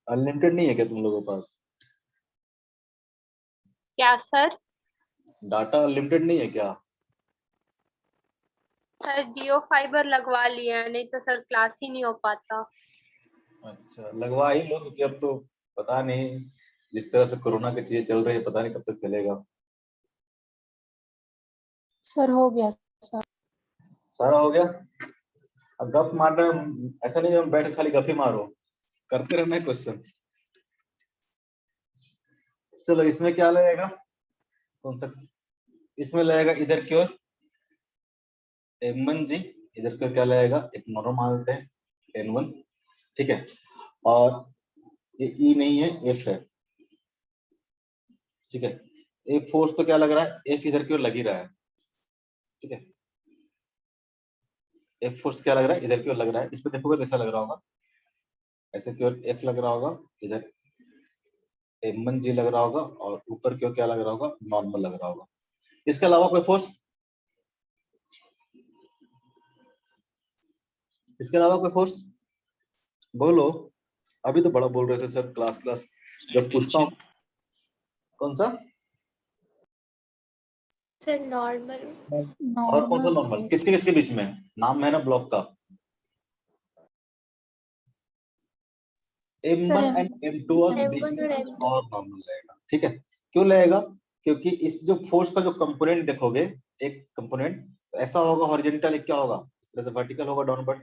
अनलिमिटेड नहीं है क्या तुम लोगों के पास? क्या सर? डाटा अनलिमिटेड नहीं है क्या? सर जियो फाइबर लगवा लिया है, नहीं तो सर क्लास ही नहीं हो पाता। अच्छा लगवा ही लो, क्योंकि अब तो पता नहीं जिस तरह से कोरोना की चीजें चल रही है, पता नहीं कब तक चलेगा। सर हो गया सर। सारा हो गया? अब गप मार रहे हो, ऐसा नहीं हम बैठ के खाली गप ही मारो, करते रहना है क्वेश्चन। चलो इसमें क्या लगेगा, कौन सा इसमें लगेगा? इधर की ओर M1 जी, इधर का क्या लगेगा? एक नॉर्मल मान लेते हैं N1, ठीक है। और ये E नहीं है, F है, ठीक है। F फोर्स तो क्या लग रहा है? F इधर की ओर लग ही रहा है, ठीक है। F फोर्स क्या लग रहा है? इधर की ओर लग रहा है। इस पे देखोगे कैसा लग रहा होगा? ऐसे की ओर F लग रहा होगा, इधर M1 जी लग रहा होगा, और ऊपर की ओर क्या लग रहा होगा? नॉर्मल लग रहा होगा। इसके अलावा कोई फोर्स? इसके अलावा कोई फोर्स बोलो। अभी तो बड़ा बोल रहे थे सर, क्लास क्लास जब पूछता हूँ। कौन सा? Sir normal. और कौन सा नॉर्मल? किसके किसके बीच में नाम है ना ब्लॉक का? M1 एंड M2 और बीच M1 में और कुछ M2। और नॉर्मल रहेगा, ठीक है। क्यों लगेगा? क्योंकि इस जो फोर्स का जो कंपोनेंट देखोगे, एक कंपोनेंट ऐसा होगा हॉरिजॉन्टल, एक क्या होगा इस तरह से वर्टिकल होगा डाउनवर्ड।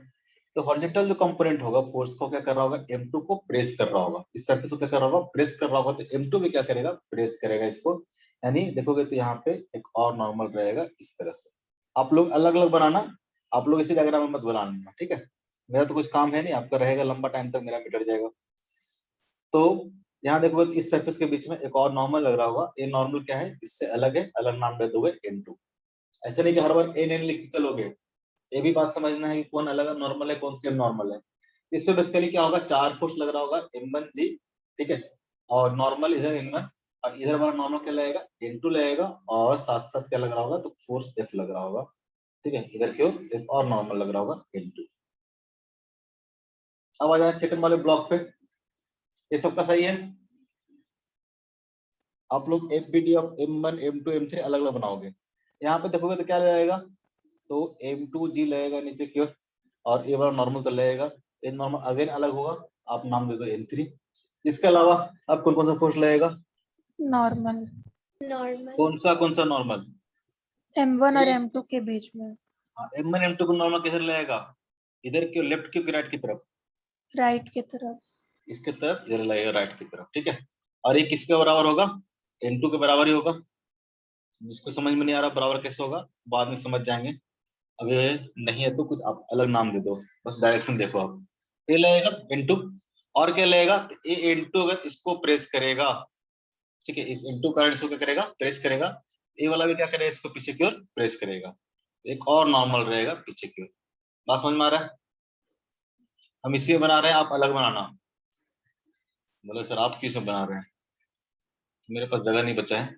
तो हॉरिजॉन्टल जो कंपोनेंट होगा फोर्स को क्या कर रहा होगा? M2 को प्रेस कर रहा होगा, इस सरफेस को क्या कर रहा होगा? प्रेस कर रहा होगा। तो M2 भी क्या करेगा? प्रेस करेगा इसको। यानी देखोगे तो यहाँ पे एक और नॉर्मल रहेगा इस तरह से। आप लोग अलग अलग बनाना, आप लोग इसी डायग्राम में मत बनाना, ठीक है। मेरा तो कुछ काम है नहीं, आपका रहेगा लंबा टाइम तक, मेरा मिट जाएगा। तो यहाँ देखो इस सरफेस के बीच में एक और नॉर्मल लग रहा होगा। ये नॉर्मल क्या है? इससे अलग है, अलग नाम दे दोगे N2। ऐसे नहीं कि हर बार N लिख के चलोगे, ये भी बात समझना है कि कौन अलग नॉर्मल है, कौन सेम नॉर्मल है। इस पे बेसिकली क्या होगा? चार फोर्स लग रहा होगा M1 जी, ठीक है। और नॉर्मल इधर N1, और इधर वाला नॉर्मल क्या लगेगा? N2 लगेगा। और साथ साथ क्या लग रहा होगा? तो फोर्स F लग रहा होगा, ठीक है। इधर क्यों एक और नॉर्मल लग रहा होगा N2। अब आ जाए सेकंड वाले ब्लॉक पे। ये सबका सही है? आप लोग FBD of M1 M2 M3 अलग अलग बनाओगे। यहाँ पे देखोगे तो क्या लगेगा? तो M2 जी लगेगा नीचे की ओर, और ये वाला नॉर्मल तो लगेगा। ये नॉर्मल अगेन अलग होगा, आप नाम दे दो N3। इसके अलावा अब कौन सा फोर्स लगेगा? Normal normal. कौन सा नॉर्मल? M1 और M2 के बीच में। M1 M2 को नॉर्मल किधर लगेगा? इधर क्यों? लेफ्ट क्यों कि राइट की तरफ? राइट की तरफ। इसके तरफ, इधर लगेगा राइट की तरफ, ठीक है। और ये किसके बराबर होगा? N2 के बराबर ही होगा। जिसको समझ में नहीं आ रहा बराबर कैसे होगा, बाद में समझ जाएंगे। अभी नहीं है तो कुछ आप अलग नाम दे दो, बस डायरेक्शन देखो आप। ये लगेगा N2, और क्या लगेगा? ये N2 अगर इसको प्रेस करेगा, ठीक है, इस N2 करंट इसको क्या करेगा? प्रेस करेगा। ये वाला भी क्या करेगा? इसको पीछे की ओर प्रेस करेगा। एक और नॉर्मल रहेगा पीछे की ओर। बात समझ में आ रहा है? हम इसी में बना रहे हैं, आप अलग बनाना। बोले सर आप किस में बना रहे हैं? मेरे पास जगह नहीं बचा है।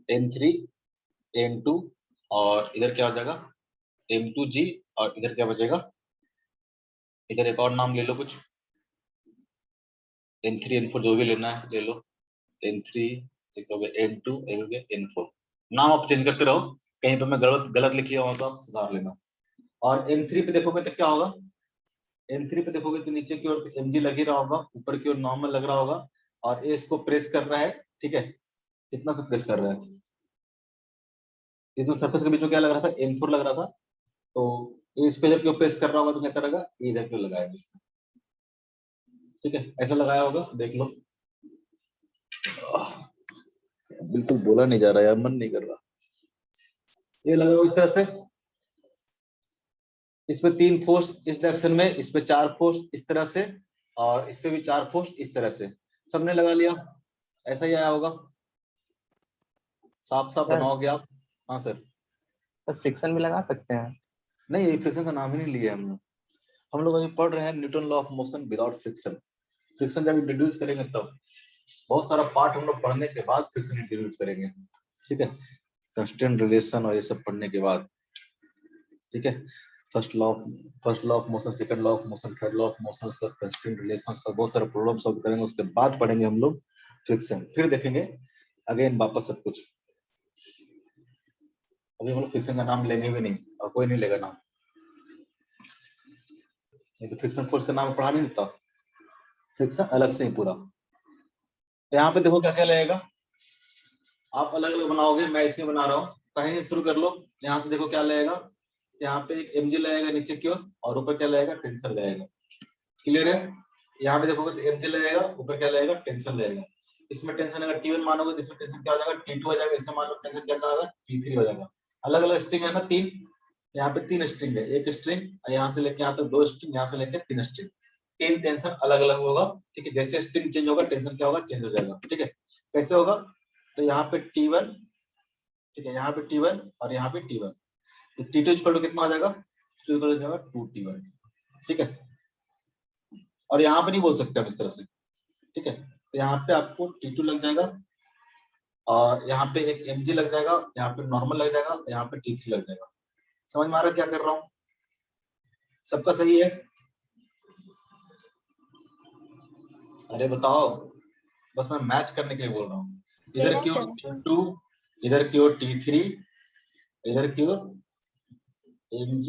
N3 N2, और इधर क्या हो जाएगा? M2G, और इधर क्या बचेगा? इधर एक और नाम ले लो कुछ, N3 N4 जो भी लेना है ले लो। N3, एक हो गया N2, एक हो गया N4। नाम आप चेंज करते रहो, कहीं पे मैं गलत गलत लिख लिया हो तो आप सुधार लेना। और N3 पे देखोगे तो क्या होगा? N3 पे देखोगे तो नीचे की ओर Mg लग ही रहा होगा, ऊपर की ओर नॉर्मल लग रहा होगा, और ये इसको प्रेस कर रहा है, ठीक है। कितना से प्रेस कर रहा है? ये तो सरफेस के बीच में क्या लग रहा था? N4 लग रहा था। तो ये इसको इधर क्यों प्रेस कर रहा होगा? तो क्या करेगा? ये इधर क्यों लगाएगा इसको, ठीक है। ऐसा लगाया होगा, देख लो। बिल्कुल बोला नहीं जा रहा यार, मन नहीं कर रहा। ये लगाओ इस तरह से, इसमें 3 फोर्स इस डायरेक्शन में, इसमें 4 फोर्स इस तरह से, और इस पे भी 4 फोर्स इस तरह से। सबने लगा लिया, ऐसा ही आया होगा। साफ साफ सर। बनाओगे आप। हाँ सर। तो फ्रिक्शन भी लगा सकते हैं। नहीं, ये फ्रिक्शन का नाम ही नहीं लिया हम लोग अभी पढ़ रहे हैं Newton law of motion without friction. Friction जब इंट्रोड्यूस करेंगे तब, बहुत सारा पार्ट हम लोग पढ़ने के बाद फ्रिक्शन इंट्रोड्यूस करेंगे, ठीक है, कंस्टेंट रिलेशन और ये सब पढ़ने के बाद, ठीक है। First law of motion, second law of motion, third law of motion, उसका कंस्टेंट रिलेशन, उसका बहुत सारे प्रॉब्लम सॉल्व करेंगे, उसके बाद पढ़ेंगे हम लोग फ्रिक्शन, फिर देखेंगे अगेन वापस सब कुछ। अभी हम लोग फ्रिक्शन का नाम लेंगे भी नहीं, और कोई नहीं लेगा नाम, नहीं तो फ्रिक्शन फोर्स का नाम पढ़ा नहीं देता, फ्रिक्शन अलग से ही पूरा। तो यहाँ पे देखो क्या क्या लगेगा, आप अलग अलग बनाओगे, मैं इसमें बना रहा हूँ, कहीं से शुरू कर लो। यहाँ से देखो क्या लगेगा, यहाँ पे एक mg लगेगा नीचे की ओर, और ऊपर क्या लगेगा, टेंसर लगेगा। क्लियर है? यहाँ पे देखोगे तो mg लगेगा, ऊपर क्या लगेगा, टेंसर लगेगा। इसमें टेंशन अगर T1 मानोगे तो इसमें टेंशन क्या हो जाएगा, T2 हो जाएगा। इसमें मान लो टेंशन क्या होगा, T3 हो जाएगा। अलग अलग स्ट्रिंग है ना, 3, यहाँ पे 3 स्ट्रिंग है, एक स्ट्रिंग यहाँ से लेके यहाँ तक 2 स्ट्रिंग, यहाँ से लेके 3 स्ट्रिंग, 3 टेंशन अलग अलग होगा, ठीक है। जैसे स्ट्रिंग चेंज होगा टेंशन क्या होगा, चेंज हो जाएगा, ठीक है। कैसे होगा, तो यहाँ पे T1, ठीक है, यहाँ पे T1 और यहाँ पे T1, तो T2 इक्वल टू कितना आ जाएगा, 2T1, ठीक है। और यहाँ पे नहीं बोल सकते हम इस तरह से, ठीक है। तो यहाँ पे आपको T2 लग जाएगा, और यहाँ पे एक mg लग जाएगा, यहाँ पे नॉर्मल लग जाएगा, यहाँ पे T3 लग जाएगा। समझ में आ रहा क्या कर रहा हूँ, सबका सही है? अरे बताओ, बस मैं मैच करने के लिए बोल रहा हूँ। इधर Yes, की ओर sir. T2, इधर की ओर T3, इधर की ओर mg,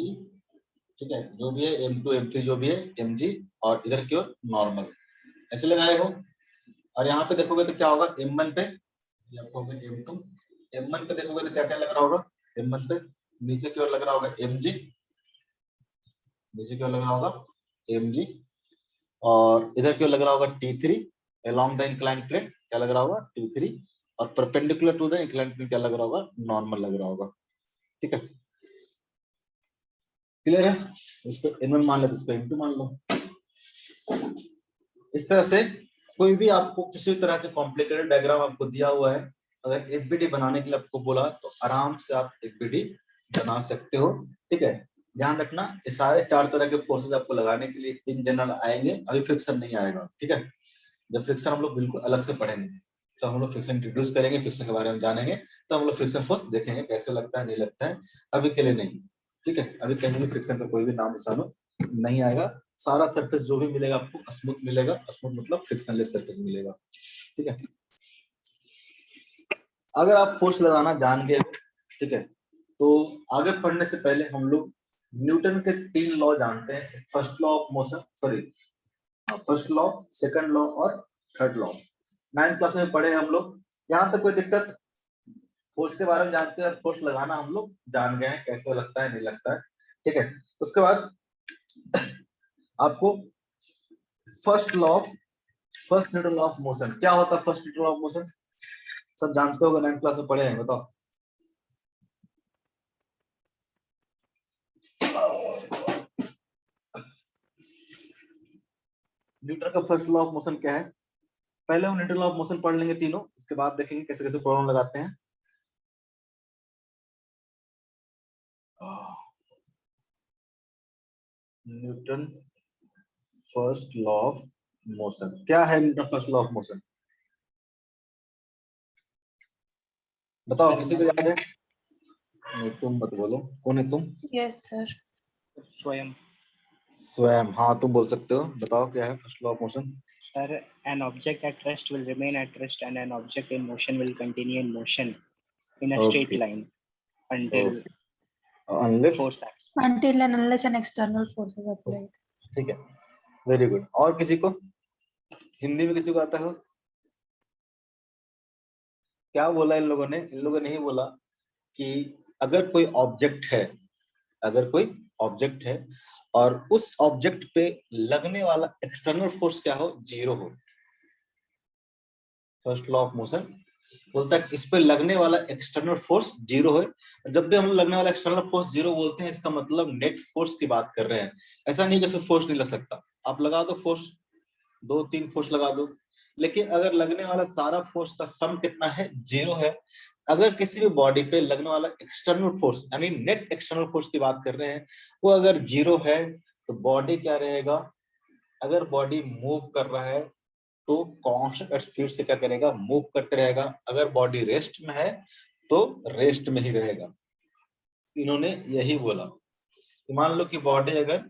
ठीक है, जो भी है M2 M3 जो भी है mg, और इधर की ओर नॉर्मल, ऐसे लगाए हो। और यहाँ पे देखोगे तो क्या होगा, M1 पे M2, M1 पे देखोगे तो क्या क्या लग रहा होगा, M1 पे नीचे की ओर लग रहा होगा mg, नीचे की ओर लग रहा होगा mg, और इधर की ओर लग रहा होगा T3 along the inclined plane, क्या लग रहा होगा, T3, और perpendicular to the inclined plane क्या लग रहा होगा, नॉर्मल लग रहा होगा, ठीक है। क्लियर है? इसको M1 मान लो, इसको M2 मान लो। इस तरह से कोई भी आपको किसी तरह के कॉम्प्लिकेटेड डायग्राम आपको दिया हुआ है, अगर एफबीडी बनाने के लिए आपको बोला तो आराम से आप एफबीडी बना सकते हो, ठीक है। ध्यान रखना, ये सारे 4 तरह के फोर्सेस आपको लगाने के लिए इन जनरल आएंगे, अभी फ्रिक्शन नहीं आएगा, ठीक है। जब फ्रिक्शन हम लोग बिल्कुल अलग से पढ़ेंगे, तो हम लोग फ्रिक्शन इंट्रोड्यूस करेंगे, फ्रिक्शन के बारे में जानेंगे, तो हम लोग फ्रिक्शन फोर्स देखेंगे कैसे लगता है, नहीं लगता है, अभी के लिए नहीं, ठीक है। अभी कहीं भी फ्रिक्शन का कोई भी नाम निशान नहीं आएगा, सारा सरफेस जो भी मिलेगा आपको स्मूथ मिलेगा, स्मूथ मतलब फ्रिक्शनलेस सरफेस मिलेगा, ठीक है। अगर आप फोर्स लगाना जान गए, ठीक है, तो आगे पढ़ने से पहले हम लोग न्यूटन के 3 लॉ जानते हैं, first law of motion, sorry first law, second law और थर्ड लॉ। 9th क्लास में पढ़े हम लोग, यहाँ तक कोई दिक्कत? फोर्स के बारे में जानते हैं, फोर्स लगाना हम लोग जान गए हैं, कैसे लगता है नहीं लगता है, ठीक है। उसके बाद आपको first Newton law of motion क्या होता है, first Newton law of motion सब जानते होगे, 9th क्लास में पढ़े हैं, बताओ। न्यूटन का फर्स्ट लॉ ऑफ मोशन क्या है? पहले हम न्यूटन लॉ ऑफ मोशन पढ़ लेंगे तीनों, उसके बाद देखेंगे कैसे कैसे प्रॉब्लम लगाते हैं। Newton first law of motion क्या है? Newton first law of motion बताओ, किसी को याद है? नहीं, तुम मत बोलो, कौन है तुम? Yes sir. स्वयं। हाँ तुम बोल सकते हो, बताओ क्या है first law of motion. Sir, an object at rest will remain at rest and an object in motion will continue in motion in a straight Okay. line until Unless, force acts. Until and unless an external force is applied. ठीक है, very good. और किसी को हिंदी में किसी को आता है? क्या बोला इन लोगों ने? इन लोगों ने ही बोला कि अगर कोई ऑब्जेक्ट है और उस ऑब्जेक्ट पे लगने वाला एक्सटर्नल फोर्स क्या हो, 0 हो, फर्स्ट लॉ ऑफ मोशन बोलता है इस पे लगने वाला एक्सटर्नल फोर्स जीरो है। जब भी हम लोग लगने वाला एक्सटर्नल फोर्स जीरो बोलते हैं, इसका मतलब नेट फोर्स की बात कर रहे हैं। ऐसा नहीं कि फोर्स नहीं लग सकता, आप लगा दो फोर्स, 2-3 फोर्स लगा दो, लेकिन अगर लगने वाला सारा फोर्स का सम कितना है, जीरो है। अगर किसी भी बॉडी पे लगने वाला एक्सटर्नल फोर्स यानी नेट एक्सटर्नल फोर्स की बात कर रहे हैं, वो अगर जीरो है तो बॉडी क्या रहेगा, अगर बॉडी मूव कर रहा है तो कांस्टेंट स्पीड से क्या करेगा, मूव करते रहेगा। अगर बॉडी रेस्ट में है तो रेस्ट में ही रहेगा। इन्होंने यही बोला। मान लो कि बॉडी अगर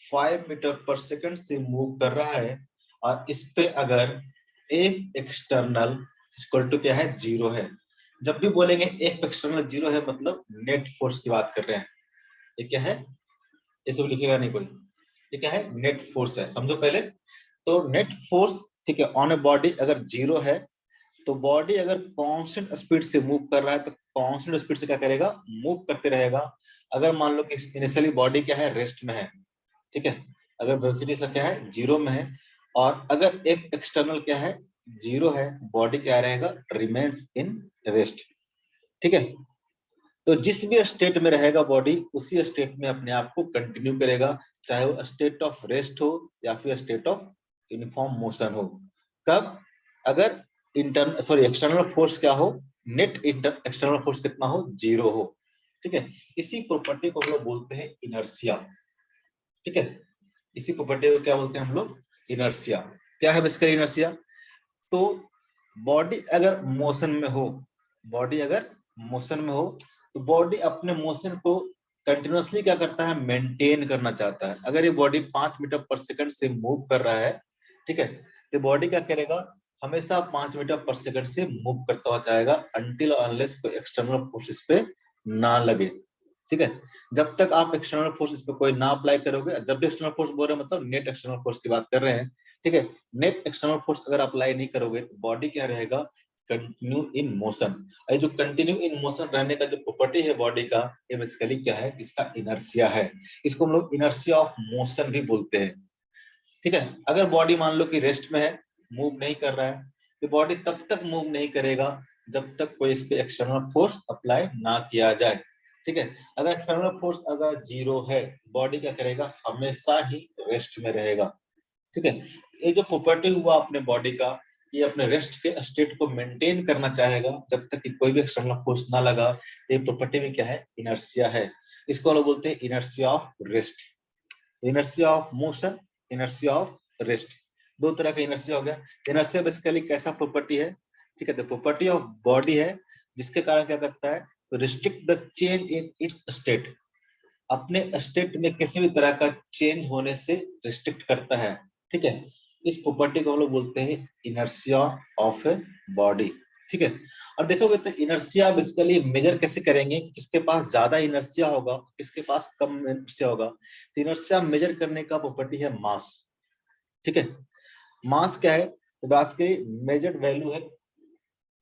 5 मीटर पर सेकंड से मूव कर रहा है और इस पे अगर एक एक्सटर्नल इक्वल टू क्या है, जीरो है। जब भी बोलेंगे एक एक्सटर्नल जीरो है मतलब नेट फोर्स की बात कर रहे हैं। ये क्या है, ये सब लिखेगा नहीं कोई, ये क्या है, नेट फोर्स है, समझो पहले। तो नेट फोर्स, ठीक है, ऑन ए बॉडी अगर जीरो है तो बॉडी अगर कांस्टेंट स्पीड से मूव कर रहा है तो कांस्टेंट स्पीड से क्या करेगा, मूव करते रहेगा। अगर मान लो कि इनिशियली बॉडी क्या है, रेस्ट में है, ठीक है, अगर वेलोसिटी से क्या है, जीरो में है, और अगर एक एक्सटर्नल क्या है, जीरो है, बॉडी क्या रहेगा, रिमेन्स इन रेस्ट, ठीक है। तो जिस भी स्टेट में रहेगा बॉडी, उसी स्टेट में अपने आप को कंटिन्यू करेगा, चाहे वो स्टेट ऑफ रेस्ट हो या फिर स्टेट ऑफ यूनिफॉर्म मोशन हो। कब, अगर एक्सटर्नल फोर्स क्या हो, नेट एक्सटर्नल फोर्स कितना हो, जीरो हो, ठीक है। इसी प्रॉपर्टी को हम लोग बोलते हैं इनर्शिया, ठीक है। इसी प्रॉपर्टी को क्या बोलते हैं हम लोग, इनर्शिया। क्या है बेसिकली इनर्शिया, तो बॉडी अगर मोशन में हो, बॉडी अगर मोशन में हो तो बॉडी अपने मोशन को कंटिन्यूअसली क्या करता है, मेंटेन करना चाहता है। अगर ये बॉडी 5 मीटर पर सेकंड से मूव कर रहा है, ठीक है, तो बॉडी क्या करेगा, हमेशा 5 मीटर पर सेकंड से मूव करता हुआ जाएगा अनटिल अनलेस कोई एक्सटर्नल फोर्स इस पे ना लगे, ठीक है। जब तक आप एक्सटर्नल फोर्स इस पे कोई ना अप्लाई करोगे, जब भी एक्सटर्नल फोर्स बोल रहे हैं मतलब नेट एक्सटर्नल फोर्स की बात कर रहे हैं, ठीक है। नेट एक्सटर्नल फोर्स अगर अप्लाई नहीं करोगे तो बॉडी क्या रहेगा, कंटिन्यू इन मोशन। ये जो कंटिन्यू इन मोशन रहने का जो प्रॉपर्टी है बॉडी का, ये बेसिकली क्या है, इसका इनर्शिया है। इसको हम लोग इनर्शिया ऑफ मोशन भी बोलते हैं, ठीक है। अगर बॉडी मान लो कि रेस्ट में है, मूव नहीं कर रहा है, तो बॉडी तब तक मूव नहीं करेगा जब तक कोई इस पे एक्सटर्नल फोर्स अप्लाई ना किया जाए, ठीक है। अगर एक्सटर्नल फोर्स अगर जीरो है, बॉडी क्या करेगा, हमेशा ही रेस्ट में रहेगा, ठीक है। ये जो प्रॉपर्टी हुआ अपने बॉडी का, ये अपने रेस्ट के स्टेट को मेंटेन करना चाहेगा जब तक कि कोई भी एक्सटर्नल फोर्स ना लगा। ये प्रॉपर्टी में क्या है, इनर्शिया है। इसको हम लोग बोलते हैं inertia of rest, inertia of motion, inertia of rest. दो तरह का इनर्शिया हो गया। इनर्शिया बेसिकली कैसा प्रॉपर्टी है, ठीक है, द प्रॉपर्टी ऑफ बॉडी है जिसके कारण क्या करता है, तो restrict the change in its state, अपने स्टेट में किसी भी तरह का चेंज होने से रिस्ट्रिक्ट करता है, ठीक है। इस प्रॉपर्टी को हम लोग बोलते हैं इनर्शिया ऑफ ए बॉडी, ठीक है। और देखोगे तो इनर्शिया बेसिकली मेजर कैसे करेंगे, किसके पास ज्यादा इनर्शिया होगा, किसके पास कम इनर्शिया होगा। तो इनर्शिया मेजर करने का प्रॉपर्टी है मास, ठीक है। मास क्या है, तो बेसिकली मेजर्ड वैल्यू है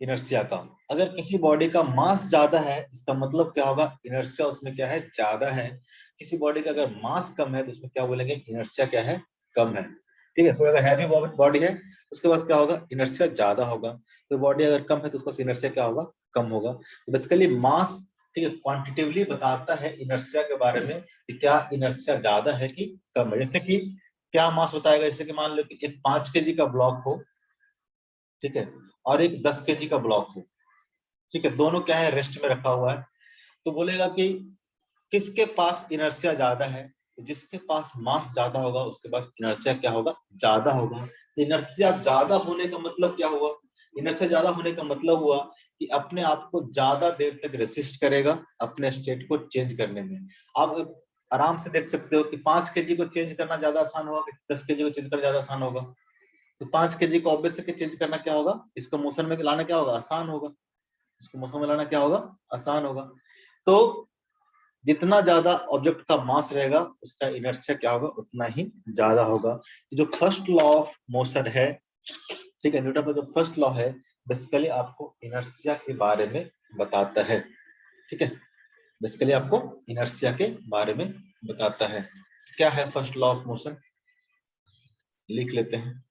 इनर्शिया का। अगर किसी बॉडी का मास ज्यादा है, इसका मतलब क्या होगा, इनर्शिया उसमें क्या है, ज्यादा है। किसी बॉडी का अगर मास कम है तो उसमें क्या बोलेंगे, इनर्शिया क्या है, कम है, ठीक है। कोई अगर हैवी बॉडी है उसके पास क्या होगा, इनर्शिया ज्यादा होगा। तो बॉडी अगर कम है तो उसका इनर्शिया क्या होगा, कम होगा। तो बेसिकली मास, ठीक है, क्वांटिटेटिवली बताता है इनर्शिया के बारे में कि क्या इनर्शिया ज्यादा है कि कम है। जैसे कि क्या मास बताएगा, जैसे कि मान लो कि एक 5 kg का ब्लॉक हो, ठीक है, और एक 10 kg का ब्लॉक हो, ठीक है, दोनों क्या है, रेस्ट में रखा हुआ है। तो बोलेगा कि किसके पास इनर्शिया ज्यादा है, तो जिसके पास मास ज्यादा होगा उसके पास इनर्शिया क्या होगा, ज्यादा होगा। इनर्शिया ज्यादा होने का मतलब क्या हुआ, इनर्शिया ज्यादा होने का मतलब हुआ कि अपने आप को ज्यादा देर तक रेसिस्ट करेगा अपने स्टेट को चेंज करने में। आप आराम से देख सकते हो कि 5 kg को चेंज करना ज्यादा आसान होगा कि 10 kg को चेंज करना ज्यादा आसान होगा। तो 5 kg को ऑब्वियस चेंज करना क्या होगा, इसको मोशन में लाना क्या होगा, आसान होगा। इसको मोशन में लाना क्या होगा, आसान होगा। तो जितना ज्यादा ऑब्जेक्ट का मास रहेगा उसका इनर्शिया क्या होगा, उतना ही ज्यादा होगा। जो फर्स्ट लॉ ऑफ मोशन है, ठीक है, न्यूटन का जो फर्स्ट लॉ है बेसिकली आपको इनर्शिया के बारे में बताता है, ठीक है। बेसिकली आपको इनर्शिया के बारे में बताता है। क्या है फर्स्ट लॉ ऑफ मोशन, लिख लेते हैं।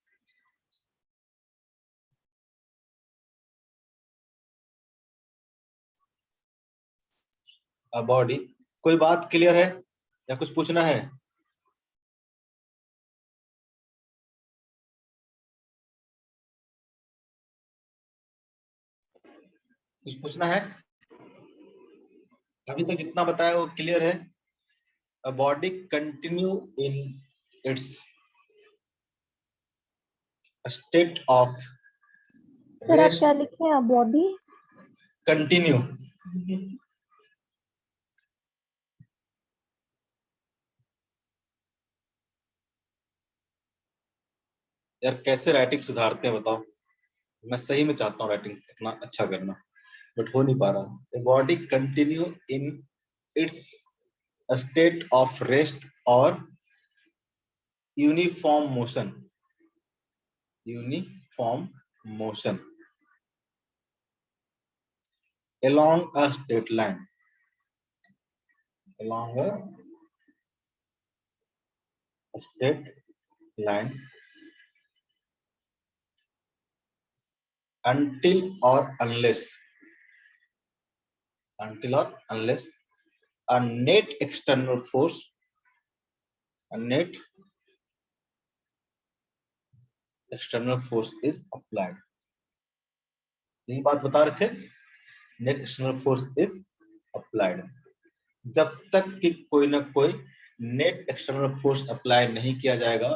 A body. कोई बात क्लियर है या कुछ पूछना है? कुछ पूछना है? अभी तक जितना बताया वो क्लियर है? A body continue in its state of sir आप रेस्ट क्या लिखे हैं? Body continue. यार कैसे राइटिंग सुधारते हैं बताओ? मैं सही में चाहता हूँ राइटिंग इतना अच्छा करना, बट हो नहीं पा रहा। A body continue in its state of rest और uniform motion, uniform motion along a straight line, along a straight line until or unless a net external force, a net external force is applied. यही बात बता रखे, net external force is applied. जब तक कि कोई ना कोई नेट एक्सटर्नल फोर्स अप्लाई नहीं किया जाएगा,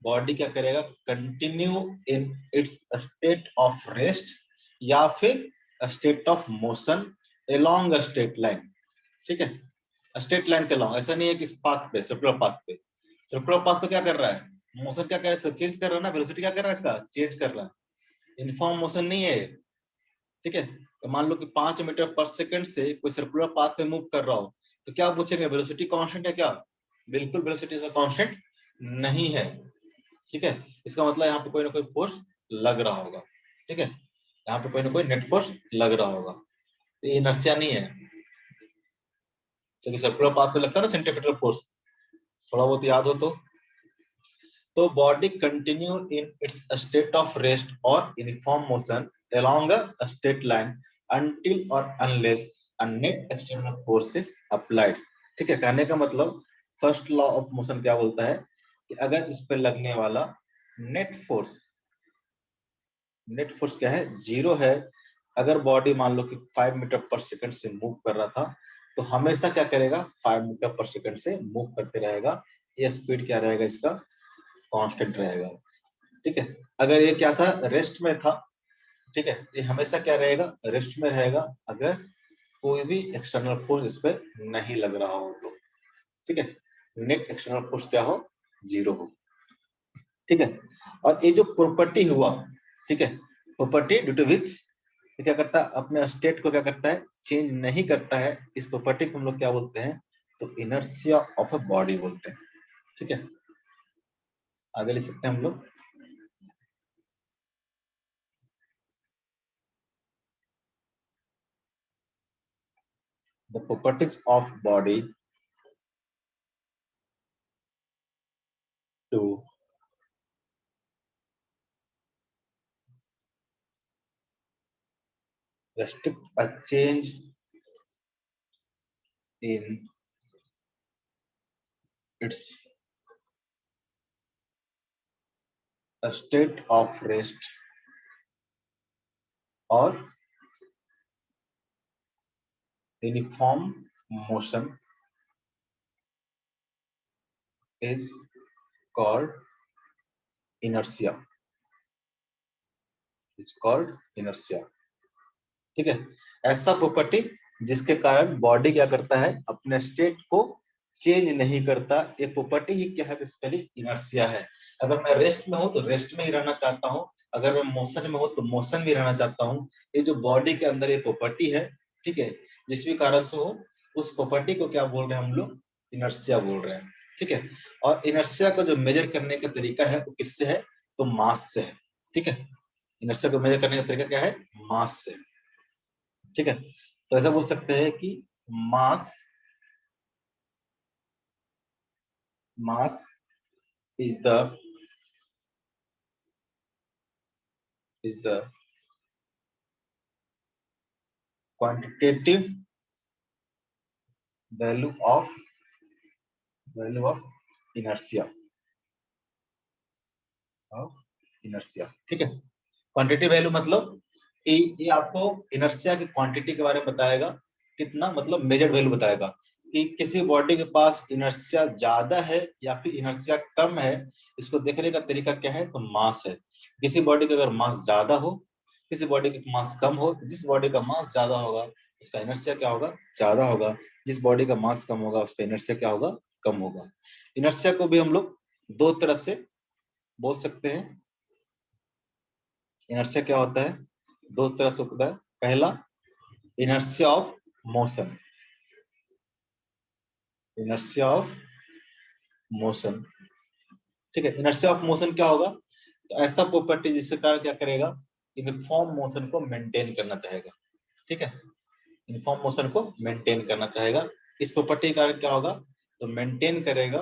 बॉडी क्या करेगा? Continue in its state of rest या फिर state of motion along a straight line. ठीक है, स्ट्रेट लाइन के अलोंग, ऐसा नहीं है कि इस पाथ पे, सर्कुलर पाथ पे। सर्कुलर पाथ तो क्या कर रहा है? मोशन क्या कर रहा है? चेंज कर रहा है ना, वेलोसिटी क्या कर रहा है? इसका चेंज कर रहा है, यूनिफॉर्म मोशन नहीं है। ठीक है, तो मान लो कि 5 मीटर पर सेकंड से कोई सर्कुलर पाथ पे मूव कर रहा हो, तो क्या पूछेंगे? वेलोसिटी कांस्टेंट है क्या? बिल्कुल वेलोसिटी का कांस्टेंट नहीं है। ठीक है, इसका मतलब यहाँ पे कोई ना कोई फोर्स लग रहा होगा। ठीक है, यहाँ पे कोई ना कोई नेट फोर्स लग रहा होगा, तो ये इनर्शिया नहीं है। सर्कुलर पाथ पे लगता है ना सेंट्रीपिटल फोर्स, थोड़ा बहुत याद हो तो body continue in its state of rest और uniform motion along a straight line until or unless a net external force is applied. ठीक है, कहने का मतलब फर्स्ट लॉ ऑफ मोशन क्या बोलता है कि अगर इस पर लगने वाला नेट फोर्स क्या है? 0 है। अगर बॉडी मान लो कि 5 मीटर पर सेकंड से मूव कर रहा था, तो हमेशा क्या करेगा? 5 मीटर पर सेकंड से मूव करते रहेगा। ये स्पीड क्या रहेगा? इसका कांस्टेंट रहेगा। ठीक है, अगर ये क्या था? रेस्ट में था। ठीक है, ये हमेशा क्या रहेगा? रेस्ट में रहेगा, अगर कोई भी एक्सटर्नल फोर्स इस पर नहीं लग रहा हो तो। ठीक है, नेट एक्सटर्नल फोर्स क्या हो? 0 हो। ठीक है, और ये जो प्रॉपर्टी हुआ, ठीक है, प्रॉपर्टी ड्यू टू विच क्या करता है? अपने स्टेट को क्या करता है? चेंज नहीं करता है। इस प्रॉपर्टी को हम लोग क्या बोलते हैं? तो इनर्शिया ऑफ अ बॉडी बोलते हैं। ठीक है, आगे लिख सकते हैं हम लोग। The properties of body to restrict a change in its a state of rest or uniform motion is called inertia. Is called inertia. ठीक है, ऐसा प्रॉपर्टी जिसके कारण बॉडी क्या करता है? अपने स्टेट को चेंज नहीं करता। ये प्रॉपर्टी ही क्या है? बेसिकली इनर्शिया है। अगर मैं रेस्ट में हूं तो रेस्ट में ही रहना चाहता हूं, अगर मैं मोशन में हूं तो मोशन में रहना चाहता हूं। ये जो बॉडी के अंदर ये प्रॉपर्टी है, ठीक है, जिस भी कारण से हो, उस प्रॉपर्टी को क्या बोल रहे हैं हम लोग? इनर्शिया बोल रहे हैं। ठीक है, और इनर्शिया को जो मेजर करने का तरीका है वो किससे है? तो मास से है। ठीक है, इनर्शिया को मेजर करने का तरीका क्या है? मास से। ठीक है, तो ऐसा बोल सकते हैं कि मास is the quantitative value of inertia, ठीक है। क्वांटिटी वैल्यू मतलब ये आपको इनर्शिया की क्वांटिटी के बारे में बताएगा, कितना मतलब मेजर्ड वैल्यू बताएगा कि किसी बॉडी के पास इनर्शिया ज्यादा है या फिर इनर्शिया कम है। इसको देखने का तरीका क्या है, तो मास है। किसी बॉडी का अगर मास ज्यादा हो, किसी बॉडी का मास कम हो, जिस बॉडी का मास ज्यादा होगा उसका इनर्शिया क्या होगा, ज्यादा होगा। जिस बॉडी का मास कम होगा उसका इनर्शिया क्या होगा, कम होगा। इनर्शिया को भी हम लोग दो तरह से बोल सकते हैं। इनर्शिया क्या होता है, दो तरह से होता है। पहला inertia of motion, inertia of motion, ठीक है। इनर्शिया ऑफ मोशन क्या होगा, तो ऐसा प्रॉपर्टी जिसके कारण क्या करेगा, यूनिफॉर्म मोशन को मेंटेन करना चाहेगा, ठीक है। यूनिफॉर्म मोशन को मेंटेन करना चाहेगा। इस प्रॉपर्टी के कारण क्या होगा, तो मेंटेन करेगा,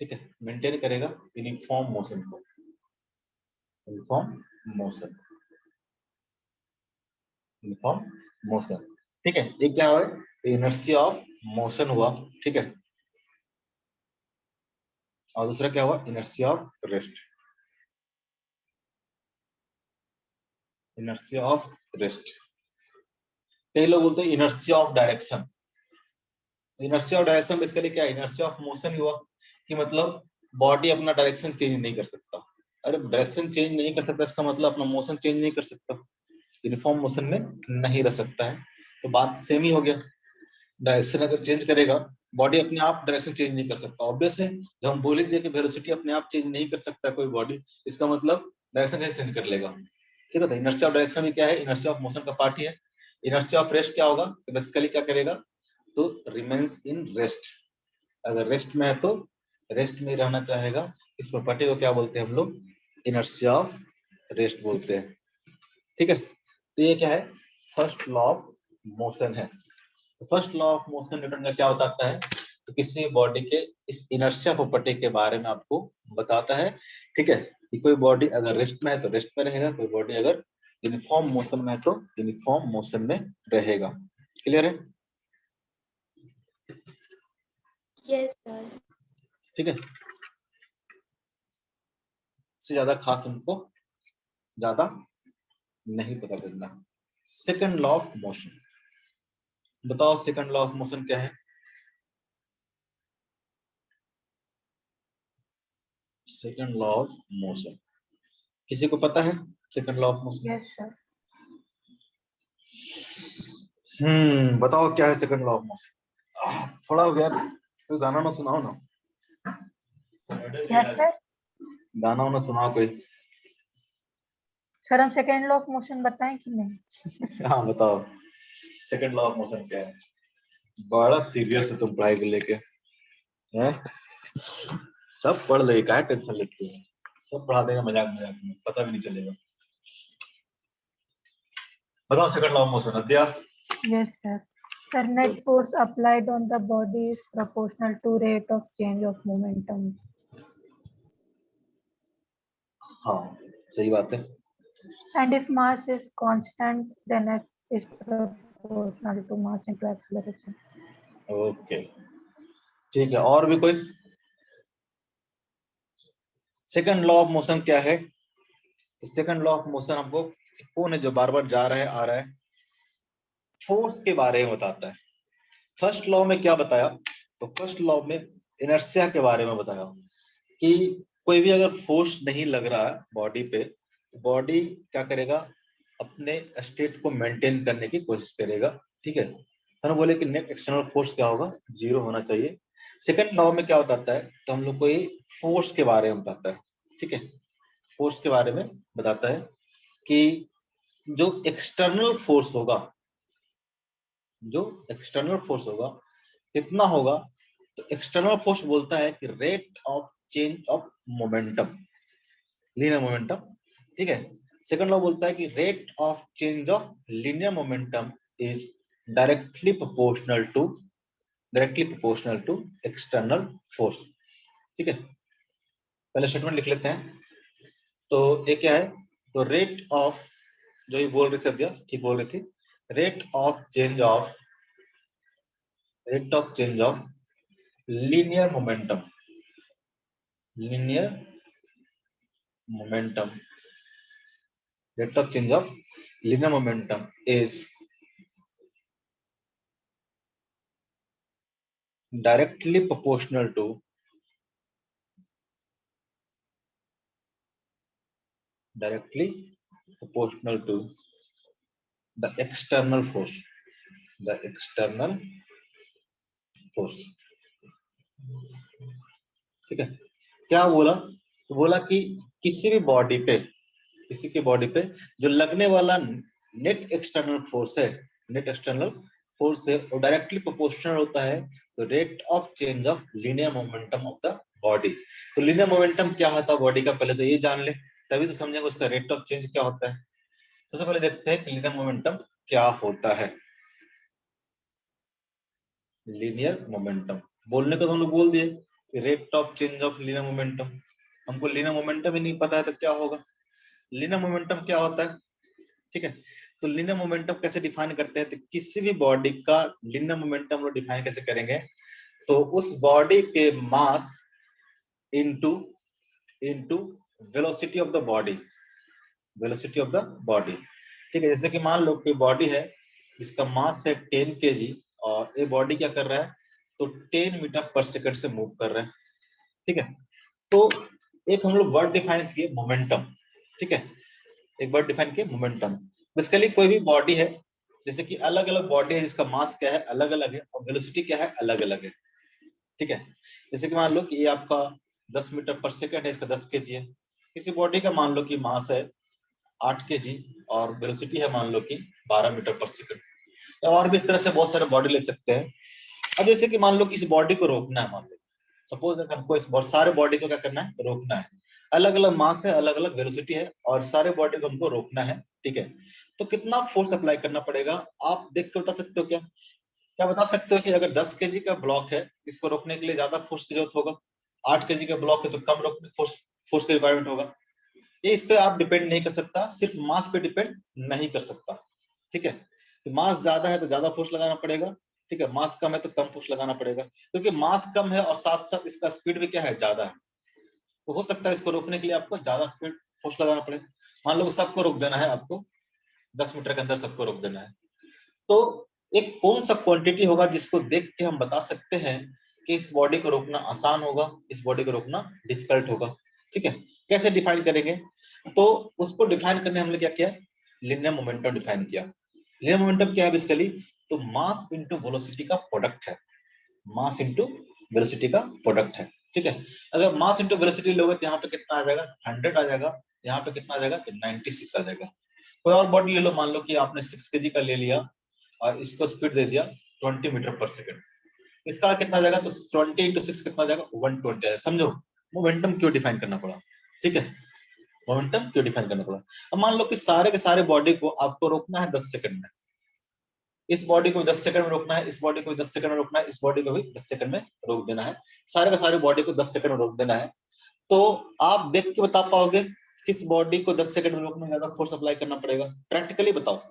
ठीक है, मेंटेन करेगा यूनिफॉर्म मोशन को, यूनिफॉर्म मोशन, यूनिफॉर्म मोशन, ठीक है। ये क्या है, इनर्शिया ऑफ मोशन हुआ, ठीक है। और दूसरा क्या हुआ, inertia of rest, inertia of rest. कई लोग बोलते हैं inertia of direction. Inertia of direction basically क्या है, इनर्शिया ऑफ मोशन हुआ कि मतलब बॉडी अपना डायरेक्शन चेंज नहीं कर सकता। अरे डायरेक्शन चेंज नहीं कर सकता इसका मतलब अपना मोशन चेंज नहीं कर सकता, यूनिफॉर्म मोशन में नहीं रह सकता है। तो बात सेम ही हो गया, डायरेक्शन अगर चेंज करेगा, बॉडी अपने आप डायरेक्शन चेंज नहीं कर सकता। ऑब्वियस है, जब हम बोल दिए कि वेलोसिटी अपने आप चेंज नहीं कर सकता कोई बॉडी, इसका मतलब डायरेक्शन कैसे चेंज कर लेगा, ठीक है। तो इनर्शिया ऑफ डायरेक्शन भी क्या है, इनर्शिया ऑफ मोशन का पार्ट ही है। इनर्शिया ऑफ रेस्ट क्या होगा, बेसिकली क्या करेगा, तो रिमेन्स इन रेस्ट। अगर रेस्ट में है तो रेस्ट में रहना चाहेगा। इस प्रॉपर्टी को क्या बोलते हैं हम लोग, इनर्शिया ऑफ रेस्ट बोलते हैं, ठीक है। तो ये क्या है, फर्स्ट लॉ ऑफ मोशन है। First law of motion Newton का क्या बताता है, तो किसी बॉडी के इस इनर्शिया प्रॉपर्टी के बारे में आपको बताता है, ठीक है। कि कोई बॉडी अगर रेस्ट में है तो रेस्ट में रहेगा, कोई बॉडी अगर यूनिफॉर्म मोशन में है तो यूनिफॉर्म मोशन में रहेगा। क्लियर है, यस सर। ठीक है। इससे ज्यादा खास हमको ज्यादा नहीं पता करना। सेकंड लॉ ऑफ मोशन, बताओ सेकंड लॉ ऑफ मोशन क्या है। सेकंड लॉ ऑफ मोशन किसी को पता है, second law of motion? Yes sir. बताओ क्या है सेकंड लॉ ऑफ मोशन। थोड़ा हो गया, कोई गाना ना सुनाओ ना। क्या सर? गाना वाना सुनाओ कोई। सर हम सेकेंड लॉ ऑफ मोशन बताएं कि नहीं? हाँ बताओ, सेकंड लॉ ऑफ मोशन क्या है। बड़ा सीरियस है तुम पढ़ाई को लेके, हैं? सब पढ़ ले, काहे टेंशन लेती है, सब पढ़ा देगा मजाक मजाक में, पता भी नहीं चलेगा। बताओ second law of motion Adya. Yes sir. Sir, net force applied on the body is proportional to rate of change of momentum. हाँ सही बात है। And if mass is constant, then F is proportional to mass into acceleration. Okay ठीक है, और भी कोई? Second law of motion क्या है, तो सेकंड लॉ ऑफ मोशन हमको कौन है जो बार बार जा रहा है आ रहा है, फोर्स के बारे में बताता है। फर्स्ट लॉ में क्या बताया, तो फर्स्ट लॉ में इनर्शिया के बारे में बताया कि कोई भी अगर फोर्स नहीं लग रहा है बॉडी पे, तो बॉडी क्या करेगा, अपने स्टेट को मेंटेन करने की कोशिश करेगा, ठीक है। हम बोले कि नेट एक्सटर्नल फोर्स क्या होगा, जीरो होना चाहिए। सेकंड लॉ में क्या बताता है, तो हम लोग को ये फोर्स के बारे में बताता है, ठीक है। फोर्स के बारे में बताता है कि जो एक्सटर्नल फोर्स होगा, जो एक्सटर्नल फोर्स होगा कितना होगा, तो एक्सटर्नल फोर्स बोलता है कि rate of change of momentum, linear momentum, ठीक है। सेकंड लॉ बोलता है कि rate of change of linear momentum is directly proportional to external force, ठीक है। पहले स्टेटमेंट लिख लेते हैं। तो ये क्या है, तो रेट ऑफ, जो ये बोल रहे थे, ठीक बोल रही थी, rate of change of rate of change of linear momentum. Linear momentum. Rate of change of linear momentum is directly proportional to the external force. The external force. ठीक है, क्या बोला? तो बोला कि किसी भी बॉडी पे, किसी की बॉडी पे जो लगने वाला नेट एक्सटर्नल फोर्स है, नेट एक्सटर्नल फोर्स है, वो डायरेक्टली प्रोपोर्शनल होता है तो rate of change of linear momentum of the body. तो लीनियर मोमेंटम क्या होता है बॉडी का, पहले तो ये जान ले, तभी तो समझेंगे उसका रेट ऑफ चेंज क्या होता है। सबसे पहले देखते हैं कि लीनियर मोमेंटम क्या होता है। लीनियर मोमेंटम बोलने को तो हम लोग बोल दिए, rate of change of linear momentum. हमको लीनियर मोमेंटम ही नहीं पता है तो क्या होगा। लीनियर मोमेंटम क्या होता है, ठीक है। तो लीनियर मोमेंटम कैसे डिफाइन करते हैं, तो किसी भी बॉडी का लीनियर मोमेंटम लोग डिफाइन कैसे करेंगे, तो उस बॉडी के mass into velocity of the body, velocity of the body, ठीक है। जैसे कि मान लो कि बॉडी है जिसका मास है 10 kg और ये बॉडी क्या कर रहा है, तो 10 मीटर पर सेकंड से मूव कर रहा है, ठीक है। तो एक हम लोग वर्ड डिफाइन किए मोमेंटम, ठीक है, एक वर्ड डिफाइन किए मोमेंटम। बेसिकली कोई भी बॉडी है, जैसे कि अलग अलग बॉडी है जिसका मास क्या है अलग अलग है और वेलोसिटी क्या है अलग अलग है, ठीक है। जैसे कि मान लो कि ये आपका 10 मीटर पर सेकंड है, इसका 10 kg है। किसी बॉडी का मान लो कि मास है 8 kg और वेलोसिटी है मान लो कि 12 मीटर पर सेकंड। और भी इस तरह से बहुत सारे बॉडी ले सकते हैं। अब जैसे कि मान लो कि इस बॉडी को रोकना है, मान लो सपोज हमको इस सारे बॉडी को क्या करना है, रोकना है। अलग अलग मास है, अलग अलग वेलोसिटी है और सारे बॉडी को हमको रोकना है, ठीक है। तो कितना फोर्स अप्लाई करना पड़ेगा आप देख के बता सकते हो क्या? क्या बता सकते हो कि अगर 10 kg का ब्लॉक है, इसको रोकने के लिए ज्यादा फोर्स की जरूरत होगा, 8 kg का ब्लॉक है तो कम रोकने फोर्स का रिक्वायरमेंट होगा। ये इस पे आप डिपेंड नहीं कर सकता, सिर्फ मास पे डिपेंड नहीं कर सकता, ठीक है। तो मास ज्यादा है तो ज्यादा फोर्स लगाना पड़ेगा, ठीक है। मास कम है तो कम फोर्स लगाना पड़ेगा, क्योंकि मास कम है और साथ साथ इसका स्पीड भी क्या है, ज्यादा है। तो हो सकता है इसको रोकने के लिए आपको ज्यादा स्पीड फोर्स लगाना पड़े। मान लो सबको रोक देना है, आपको 10 मीटर के अंदर सबको रोक देना है, तो एक कौन सा क्वांटिटी होगा जिसको देख के हम बता सकते हैं कि इस बॉडी को रोकना आसान होगा, इस बॉडी को रोकना डिफिकल्ट होगा, ठीक है। कैसे डिफाइन करेंगे, तो उसको डिफाइन करने हमने क्या किया, लीनियर मोमेंटम डिफाइन किया। लीनियर मोमेंटम क्या है बेसिकली, तो मास इनटू वेलोसिटी का प्रोडक्ट है, मास इनटू वेलोसिटी का प्रोडक्ट है, ठीक है। अगर मास इनटू वेलोसिटी लोगे तो यहाँ पे कितना आ जाएगा, 100 आ जाएगा, यहाँ पे कितना आ जाएगा, 96 आ जाएगा। कोई और बॉडी ले लो, मान लो कि आपने 6 kg का ले लिया और इसको स्पीड दे दिया 20 मीटर पर सेकंड, इसका कितना आ जाएगा, तो 20 इंटू 6 कितना आ जाएगा, 120 आएगा। समझो मोमेंटम क्यों डिफाइन करना पड़ा, ठीक है, मोमेंटम क्यों डिफाइन करना पड़ा। अब मान लो कि सारे के सारे बॉडी को आपको रोकना है 10 सेकंड में, इस बॉडी को 10 सेकंड में रोकना है, इस बॉडी को 10 सेकंड में रोकना है, इस बॉडी को भी 10 सेकंड में रोक देना है, सारे का सारे बॉडी को 10 सेकंड में रोक देना है। तो आप देख के बता पाओगे किस बॉडी को 10 सेकंड में रोकने में ज्यादा फोर्स अप्लाई करना पड़ेगा, प्रैक्टिकली बताओ।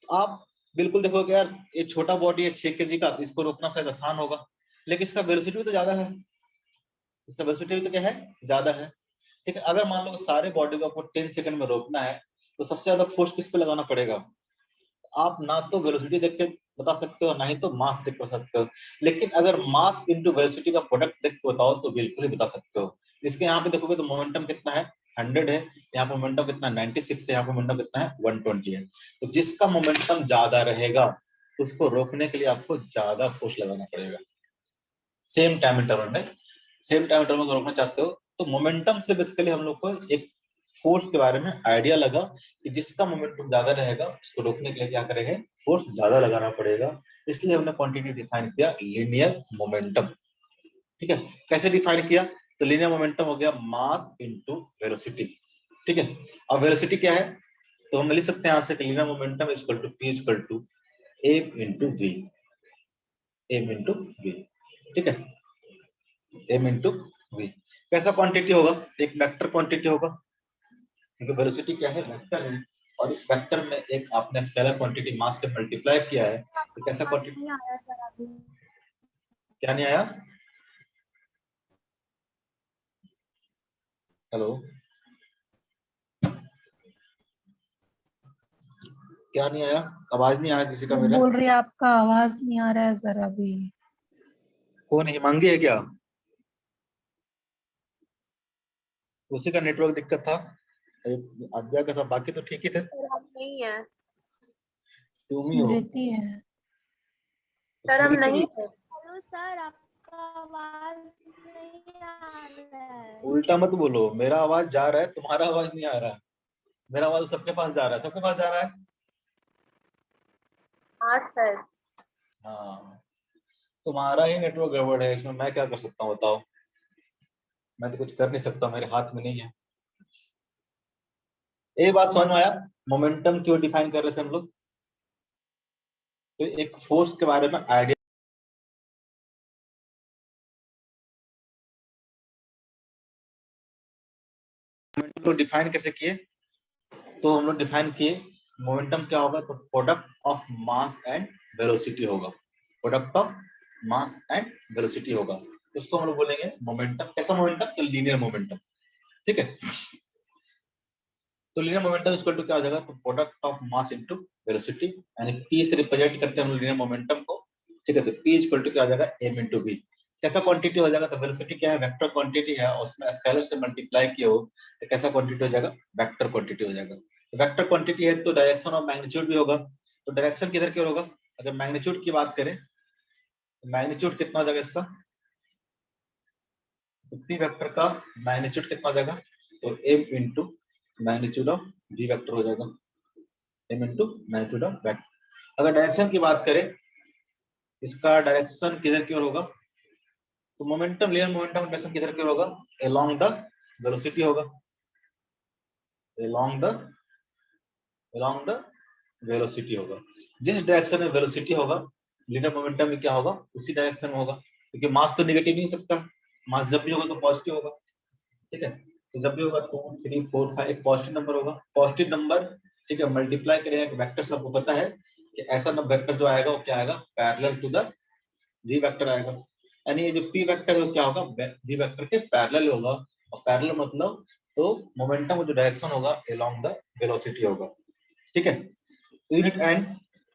आप बिल्कुल देखोगे यार ये छोटा बॉडी है 6 kg का, तो इसको रोकना शायद आसान होगा, लेकिन इसका वेलोसिटी भी तो ज्यादा है, इसका वेलोसिटी भी तो क्या है, ज्यादा है, ठीक है। अगर मान लो सारे बॉडी को आपको 10 सेकंड में रोकना है तो सबसे ज्यादा फोर्स किस पे लगाना पड़ेगा, आप ना तो वेलोसिटी देख के बता सकते हो ना ही तो मास देख के बता सकते हो, लेकिन अगर मास इनटू वेलोसिटी का प्रोडक्ट देख के बताओ तो बिल्कुल ही बता सकते हो। इसके यहाँ पे देखोगे तो मोमेंटम कितना है, 100 है, यहाँ पे मोमेंटम कितना 96 है, यहाँ पे मोमेंटम कितना है 120 है। तो जिसका मोमेंटम ज्यादा रहेगा उसको रोकने के लिए आपको ज्यादा फोर्स लगाना पड़ेगा। सेम टाइम इंटरवल में, सेम टाइम इंटरवल में रोकना चाहते हो तो मोमेंटम से बेसिकली हम लोग को एक फोर्स के बारे में आइडिया लगा कि जिसका मोमेंटम ज्यादा रहेगा उसको रोकने के लिए क्या करेंगे, फोर्स ज्यादा लगाना पड़ेगा। इसलिए हमने क्वांटिटी डिफाइन किया लीनियर मोमेंटम, ठीक है। कैसे डिफाइन किया, तो लीनियर मोमेंटम हो गया मास इनटू वेलोसिटी, ठीक है। अब वेलोसिटी क्या है, तो हम लिख सकते हैं यहाँ से linear momentum equal to P equal to m into v, m into v, ठीक है, m इंटू v। कैसा क्वांटिटी होगा, एक वेक्टर क्वांटिटी होगा, क्योंकि वेलोसिटी क्या है, वेक्टर है, और इस वेक्टर में एक आपने स्केलर क्वांटिटी मास से मल्टीप्लाई किया है, तो कैसा क्वांटिटी, नहीं आया सर अभी। क्या नहीं आया? हेलो, क्या नहीं आया? आवाज नहीं आया किसी का वो मेरा? बोल रही है आपका आवाज नहीं आ रहा है जरा भी। कौन, हिमांगी है क्या? उसी का नेटवर्क दिक्कत था, एक आद्या का था, बाकी तो ठीक ही थे। सर हम नहीं है, तुम ही हो स्मृति है। सर हम स्मृति। नहीं है। हेलो सर, आपका आवाज नहीं आ रहा है। उल्टा मत बोलो, मेरा आवाज जा रहा है, तुम्हारा आवाज नहीं आ रहा है। मेरा आवाज सबके पास जा रहा है, सबके पास जा रहा है। हाँ सर। हाँ, तुम्हारा ही नेटवर्क गड़बड़ है, इसमें मैं क्या कर सकता हूँ बताओ? मैं तो कुछ कर नहीं सकता, मेरे हाथ में नहीं है। एक बात समझ में आया, मोमेंटम क्यों डिफाइन कर रहे थे हम लोग? तो एक फोर्स के बारे में आइडिया को डिफाइन कैसे किए? तो हम लोग डिफाइन किए मोमेंटम क्या होगा, तो product of mass and velocity होगा। Product of mass and velocity होगा, उसको हम लोग बोलेंगे मोमेंटम। कैसा मोमेंटम? तो लीनियर मोमेंटम। ठीक है, तो लीनियर मोमेंटम इक्वल टू क्या हो जाएगा, तो product of mass into velocity, यानी पी से रिप्रेजेंट करते हैं हम लीनियर मोमेंटम को। ठीक है, तो पी इक्वल टू क्या हो जाएगा, एम इनटू वी। कैसा क्वांटिटी हो जाएगा, तो वेलोसिटी क्या है, वेक्टर क्वांटिटी है, और उसमें स्केलर से मल्टीप्लाई किए हो तो कैसा क्वांटिटी हो जाएगा, वेक्टर क्वांटिटी हो जाएगा। वेक्टर क्वांटिटी है तो डायरेक्शन और मैग्नीट्यूड भी होगा। तो डायरेक्शन किधर की ओर होगा? अगर मैग्नीट्यूड की बात करें तो मैग्नीट्यूड कितना हो जाएगा इसका, तो पी वेक्टर का मैग्नीट्यूड कितना हो जाएगा, तो m into magnitude of v vector हो जाएगा, m into magnitude of vector. अगर डायरेक्शन की बात करें, इसका डायरेक्शन किधर की ओर होगा, तो मोमेंटम, लीनियर मोमेंटम डायरेक्शन किधर की ओर होगा, अलोंग द वेलोसिटी होगा, अलोंग द वेलोसिटी होगा। जिस डायरेक्शन में वेलोसिटी होगा, लीनियर मोमेंटम में क्या होगा, उसी डायरेक्शन में होगा, क्योंकि मास तो नेगेटिव नहीं हो सकता, मास जब भी होगा तो पॉजिटिव होगा। ठीक है, तो जब भी होगा 2 3 4 5 एक पॉजिटिव नंबर होगा, पॉजिटिव नंबर। ठीक है, मल्टीप्लाई करेंगे एक वेक्टर से, आपको पता है कि ऐसा नंबर वेक्टर जो आएगा वो क्या आएगा, parallel to the g vector आएगा। यानी ये जो पी वेक्टर है वो क्या होगा, जी वेक्टर के पैरेलल होगा। और पैरेलल मतलब तो मोमेंटम जो डायरेक्शन होगा अलोंग द वेलोसिटी होगा। ठीक है, यूनिट एंड,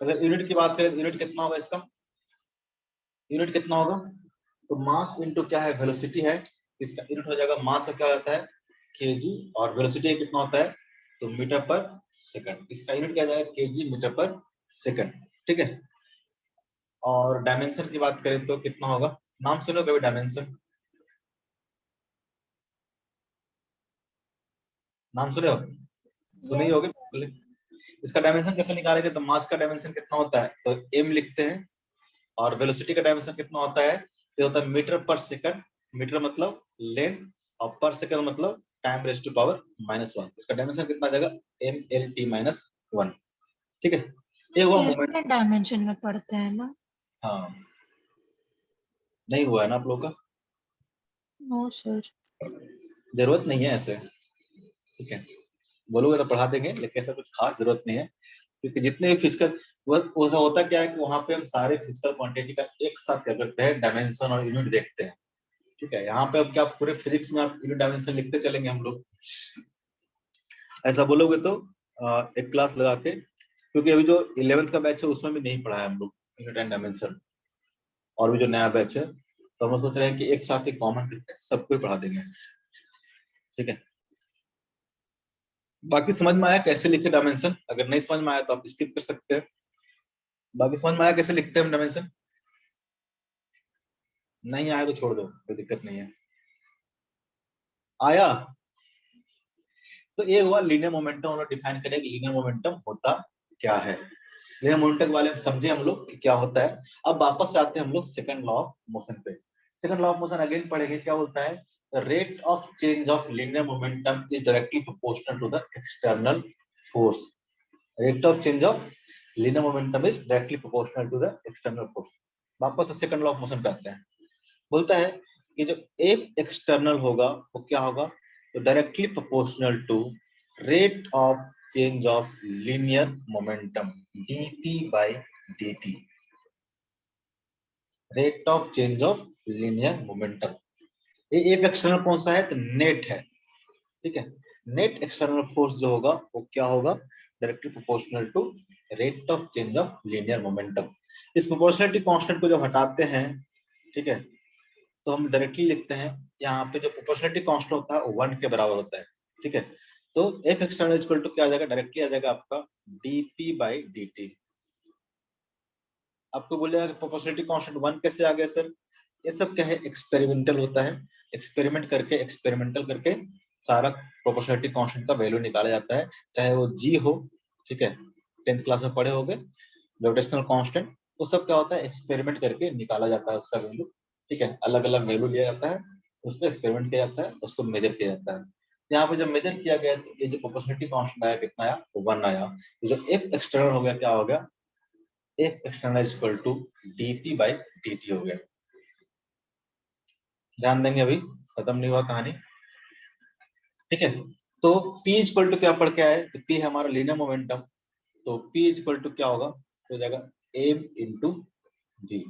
अगर यूनिट की बात करें तो यूनिट कितना होगा इसका, यूनिट कितना होगा, तो मास इनटू क्या है, वेलोसिटी है, इसका यूनिट हो जाएगा, मास का क्या होता है केजी, और वेलोसिटी कितना होता है, तो मीटर पर सेकंड। इसका यूनिट क्या जाएगा, केजी मीटर पर सेकंड। ठीक है, और डायमेंशन की बात करें तो कितना होगा, नाम सुनो कभी डायमेंशन, नाम सुने हो, सुने ही होगे पहले। इसका डायमेंशन कैसे निकालेंगे, तो मास का डायमेंशन कितना होता है, तो एम लिखते हैं, और वेलोसिटी का डायमेंशन कितना होता है, तो होता है मीटर पर सेकंड। मीटर मतलब लेंथ, और पर सेकंड मतलब टाइम रेज़ टू पावर -1। इसका डायमेंशन कितना आ जाएगा, एम एल टी -1। ठीक है, ये हुआ मोमेंट। डायमेंशन में पढ़ते हैं ना? हाँ, नहीं हुआ है ना आप लोग का, नो सर। जरूरत नहीं है ऐसे। ठीक है, बोलोगे तो पढ़ा देंगे, लेकिन ऐसा कुछ खास जरूरत नहीं है, क्योंकि जितने भी फिजिकल वो सब होता क्या है कि वहां पे हम सारे फिजिकल क्वांटिटी का एक साथ क्या करते हैं, डायमेंशन और यूनिट देखते हैं। ठीक है, यहाँ पे अब क्या पूरे फिजिक्स में आप यूनिट डायमेंशन लिखते चलेंगे हम लोग, ऐसा बोलोगे तो एक क्लास लगा के, क्योंकि अभी जो 11th का बैच है उसमें भी नहीं पढ़ा है हम लोग यूनिट एंड डायमेंशन, और भी जो नया बैच है, तो हम लोग सोच रहे हैं कि एक साथ ही कॉमन करके सबको ही पढ़ा देंगे। ठीक है, बाकी समझ में आया कैसे लिखे डायमेंशन? अगर नहीं समझ में आया तो आप स्किप कर सकते हैं। बाकी समझ में आया कैसे लिखते हैं डायमेंशन? नहीं आया तो छोड़ दो, कोई दिक्कत नहीं है। आया तो ये हुआ लीनियर मोमेंटम, हम लोग डिफाइन करेंगे लीनियर मोमेंटम होता क्या है। लीनियर मोमेंटम वाले में समझे हम लोग कि क्या होता है। अब वापस से आते हैं हम लोग सेकंड लॉ ऑफ मोशन पे। Second law of motion again पढ़ेंगे, क्या बोलता है, the rate of change of linear momentum is directly proportional to the external force. Rate of change of linear momentum is directly proportional to the external force. वापस से second law of motion पे आते हैं, बोलता है कि जो एक एक्सटर्नल होगा वो क्या होगा, तो directly proportional to rate of change of linear momentum dt by dt। Rate of change of linear momentum. ये एक एक्सटर्नल कौन सा है, तो नेट है, ठीक है। नेट एक्सटर्नल फोर्स जो होगा वो क्या होगा, directly proportional to rate of change of linear momentum. इस प्रोपोर्शनलिटी कांस्टेंट को जब हटाते हैं, ठीक है, तो हम डायरेक्टली लिखते हैं यहाँ पे जो प्रोपोर्शनलिटी कांस्टेंट होता है वो 1 के बराबर होता है, ठीक है। तो एफ एक्सटर्नल इक्वल टू क्या आ जाएगा, डायरेक्टली आ जाएगा आपका dp बाई dt। आपको बोलेगा प्रोपोर्शनलिटी कांस्टेंट 1 कैसे आ गया सर, ये सब क्या है, एक्सपेरिमेंटल होता है। एक्सपेरिमेंटल करके सारा प्रोपोर्शनलिटी कांस्टेंट का वैल्यू निकाला जाता है, चाहे वो जी हो, ठीक है, 10th क्लास में पढ़े होंगे ग्रेविटेशनल कांस्टेंट, वो सब क्या होता है, एक्सपेरिमेंट करके निकाला जाता है उसका वैल्यू, ठीक है। अलग अलग वैल्यू लिया जाता है, उस पर एक्सपेरिमेंट किया जाता है, उसको मेजर किया जाता है। यहाँ पे जब मेजर किया गया तो ये जो प्रोपोर्शनलिटी कांस्टेंट आया कितना आया, 1 आया। तो जो एफ एक्सटर्नल हो गया क्या हो गया, f external equal to dp by dt हो गया। ध्यान देंगे, अभी खत्म नहीं हुआ कहानी, ठीक है। तो P इक्वल टू क्या पढ़ के आए, तो P है हमारा लीनियर मोमेंटम, तो P इक्वल टू क्या होगा, हो जाएगा m इंटू v।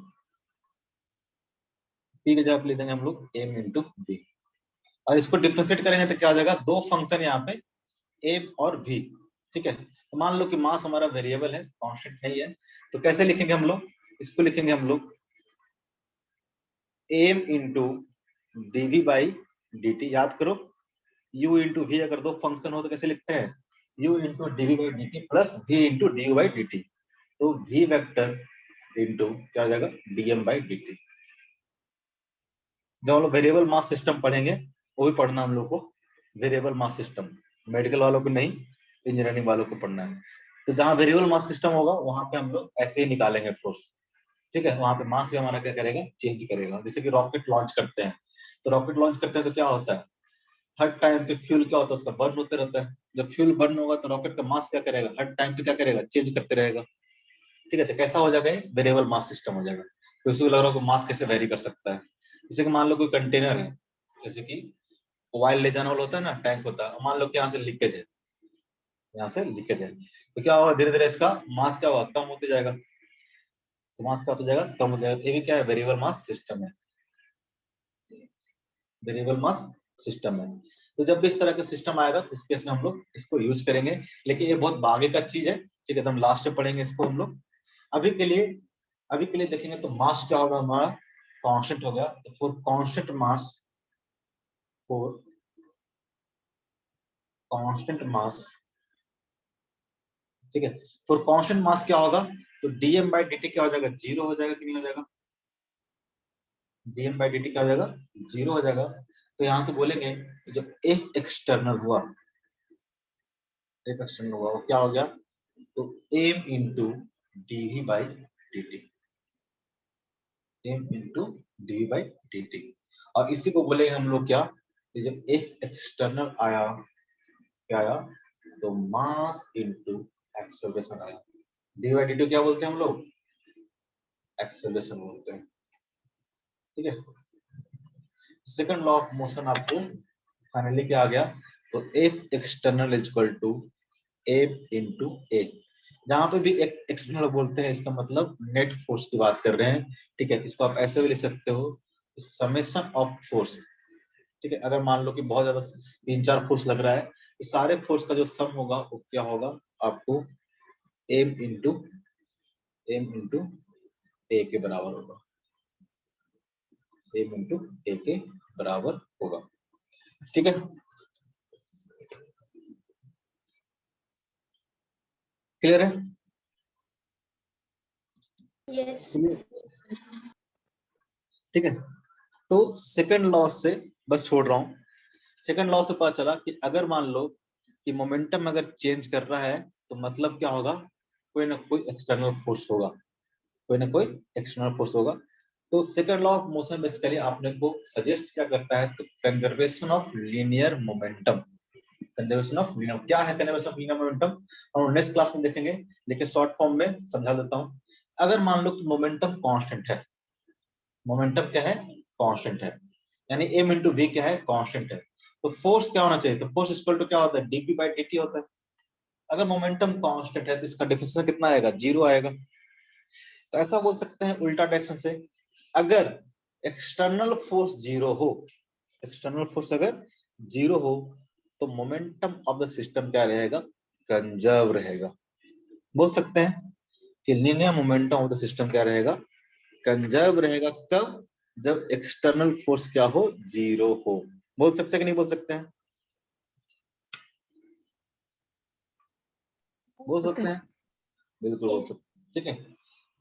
P की जगह ले देंगे हम लोग m इंटू v, और इसको डिफरेंशिएट करेंगे तो क्या हो जाएगा, दो फंक्शन यहाँ पे m और v, ठीक है। तो मान लो कि मास हमारा वेरिएबल है, कांस्टेंट नहीं है, तो कैसे लिखेंगे हम लोग, इसको लिखेंगे हम लोग m into dv by dt। याद करो u इंटू वी अगर दो फंक्शन हो तो कैसे लिखते हैं, u into d v by d t plus v into d by d t. तो v वेक्टर इंटू क्या हो जाएगा, dm बाई डी टी। जब हम लोग वेरिएबल मास सिस्टम पढ़ेंगे वो भी पढ़ना हम लोग को, वेरिएबल मास सिस्टम मेडिकल वालों को नहीं, इंजीनियरिंग वालों को पढ़ना है। तो जहाँ वेरिएबल मास सिस्टम होगा वहां पे हम लोग ऐसे ही निकालेंगे फोर्स, ठीक है। वहां पे मास भी हमारा क्या करेगा, चेंज करेगा। जैसे कि रॉकेट लॉन्च करते हैं, तो रॉकेट लॉन्च करते हैं तो क्या होता है, हर टाइम पे फ्यूल क्या होता है, उसका बर्न होते रहता है। जब फ्यूल बर्न होगा तो रॉकेट का मास क्या करेगा, हर टाइम पे क्या करेगा, चेंज करते रहेगा, ठीक है। तो कैसा हो जाएगा, वेरिएबल मास सिस्टम हो जाएगा। तो इसी को लग रहा है मास कैसे वेरी कर सकता है। जैसे कि मान लो कोई कंटेनर है, जैसे कि ऑयल ले जाने वाला होता है ना, टैंक होता है, मान लो कि यहाँ से लीकेज है, यहाँ से लीकेज है, तो क्या होगा, धीरे धीरे इसका मास क्या होगा, कम होते जाएगा। तो मास क्या होता जाएगा, कम हो जाएगा। ये भी क्या है, वेरिएबल मास सिस्टम है, वेरिएबल मास सिस्टम है। तो जब भी इस तरह का सिस्टम आएगा तो उस केस में हम लोग इसको यूज करेंगे, लेकिन ये बहुत आगे का चीज है, ठीक है। तो हम लास्ट में पढ़ेंगे इसको हम लोग। अभी के लिए देखेंगे तो मास क्या होगा हमारा, कांस्टेंट हो गया। तो फॉर कांस्टेंट मास, ठीक है, फॉर कांस्टेंट मास क्या होगा, तो dm बाई dt क्या हो जाएगा, जीरो हो जाएगा कि नहीं हो जाएगा, dm बाई dt क्या हो जाएगा, जीरो हो जाएगा। तो यहां से बोलेंगे जो एफ एक्सटर्नल हुआ, वो क्या हो गया, तो m into dv by dt, m into dv by dt। और इसी को बोलेंगे हम लोग क्या, तो जब एफ एक्सटर्नल आया, क्या आया, तो मास इंटू एक्सेलरेशन आया। डी बाई डी क्या बोलते हैं हम लोग, एक्सेलरेशन बोलते हैं, ठीक है। सेकंड लॉ ऑफ मोशन आपको फाइनली क्या आ गया, तो F external is equal to M into A. जहां पे भी एक एक्सटर्नल बोलते हैं इसका मतलब नेट फोर्स की बात कर रहे हैं, ठीक है। इसको आप ऐसे भी लिख सकते हो, समेशन ऑफ फोर्स, ठीक है। अगर मान लो कि बहुत ज्यादा 3-4 फोर्स लग रहा है, तो सारे फोर्स का जो सम होगा वो क्या होगा आपको, एम इंटू ए के बराबर होगा, एम इंटू ए के बराबर होगा, ठीक है। क्लियर है, Yes. ठीक है। तो सेकंड लॉ से बस छोड़ रहा हूं, सेकंड लॉ से पता चला कि अगर मान लो कि मोमेंटम अगर चेंज कर रहा है तो मतलब क्या होगा, कोई ना कोई एक्सटर्नल फोर्स होगा, कोई ना कोई एक्सटर्नल फोर्स होगा। तो second law of motion basically आपने को सजेस्ट क्या करता है, तो conservation of linear momentum. Conservation of linear, क्या है कंजर्वेशन ऑफ लीनियर मोमेंटम, हम नेक्स्ट क्लास में देखेंगे, लेकिन शॉर्ट फॉर्म में समझा देता हूं। अगर मान लो कि मोमेंटम कांस्टेंट है, मोमेंटम क्या है, कांस्टेंट है, यानी m इंटू वी क्या है, कांस्टेंट है, तो फोर्स क्या होना चाहिए, तो फोर्स इक्वल टू क्या होता है, dp बाई dt होता है। अगर मोमेंटम कांस्टेंट है तो इसका डिफरेंस कितना आएगा, जीरो आएगा। तो ऐसा बोल सकते हैं उल्टा डायरेक्शन से, अगर एक्सटर्नल फोर्स जीरो हो, एक्सटर्नल फोर्स अगर जीरो हो तो मोमेंटम ऑफ द सिस्टम क्या रहेगा, कंजर्व रहेगा। बोल सकते हैं कि linear momentum of the system क्या रहेगा, कंजर्व रहेगा। कब, जब एक्सटर्नल फोर्स क्या हो, जीरो हो। बोल सकते हैं कि नहीं बोल सकते हैं, बोल सकते हैं, बिल्कुल बोल Yes. सकते हैं। ठीक है,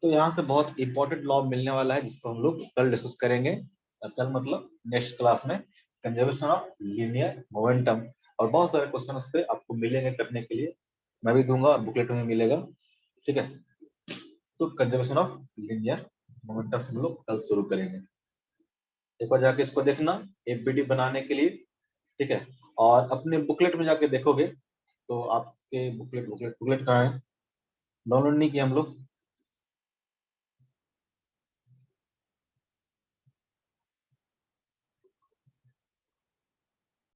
तो यहाँ से बहुत इंपॉर्टेंट लॉ मिलने वाला है जिसको हम लोग कल डिस्कस करेंगे। कल मतलब नेक्स्ट क्लास में, कंजर्वेशन ऑफ लीनियर मोमेंटम। और बहुत सारे क्वेश्चन उस पर आपको मिलेंगे करने के लिए, मैं भी दूंगा और बुकलेट में मिलेगा। ठीक है, तो कंजर्वेशन ऑफ लीनियर मोमेंटम हम लोग कल शुरू करेंगे। एक बार जाके इसको देखना एफबीडी बनाने के लिए। ठीक है, और अपने बुकलेट में जाके देखोगे तो आपके बुकलेट बुकलेट बुकलेट कहाँ है, डाउनलोड नहीं किया हम लोग।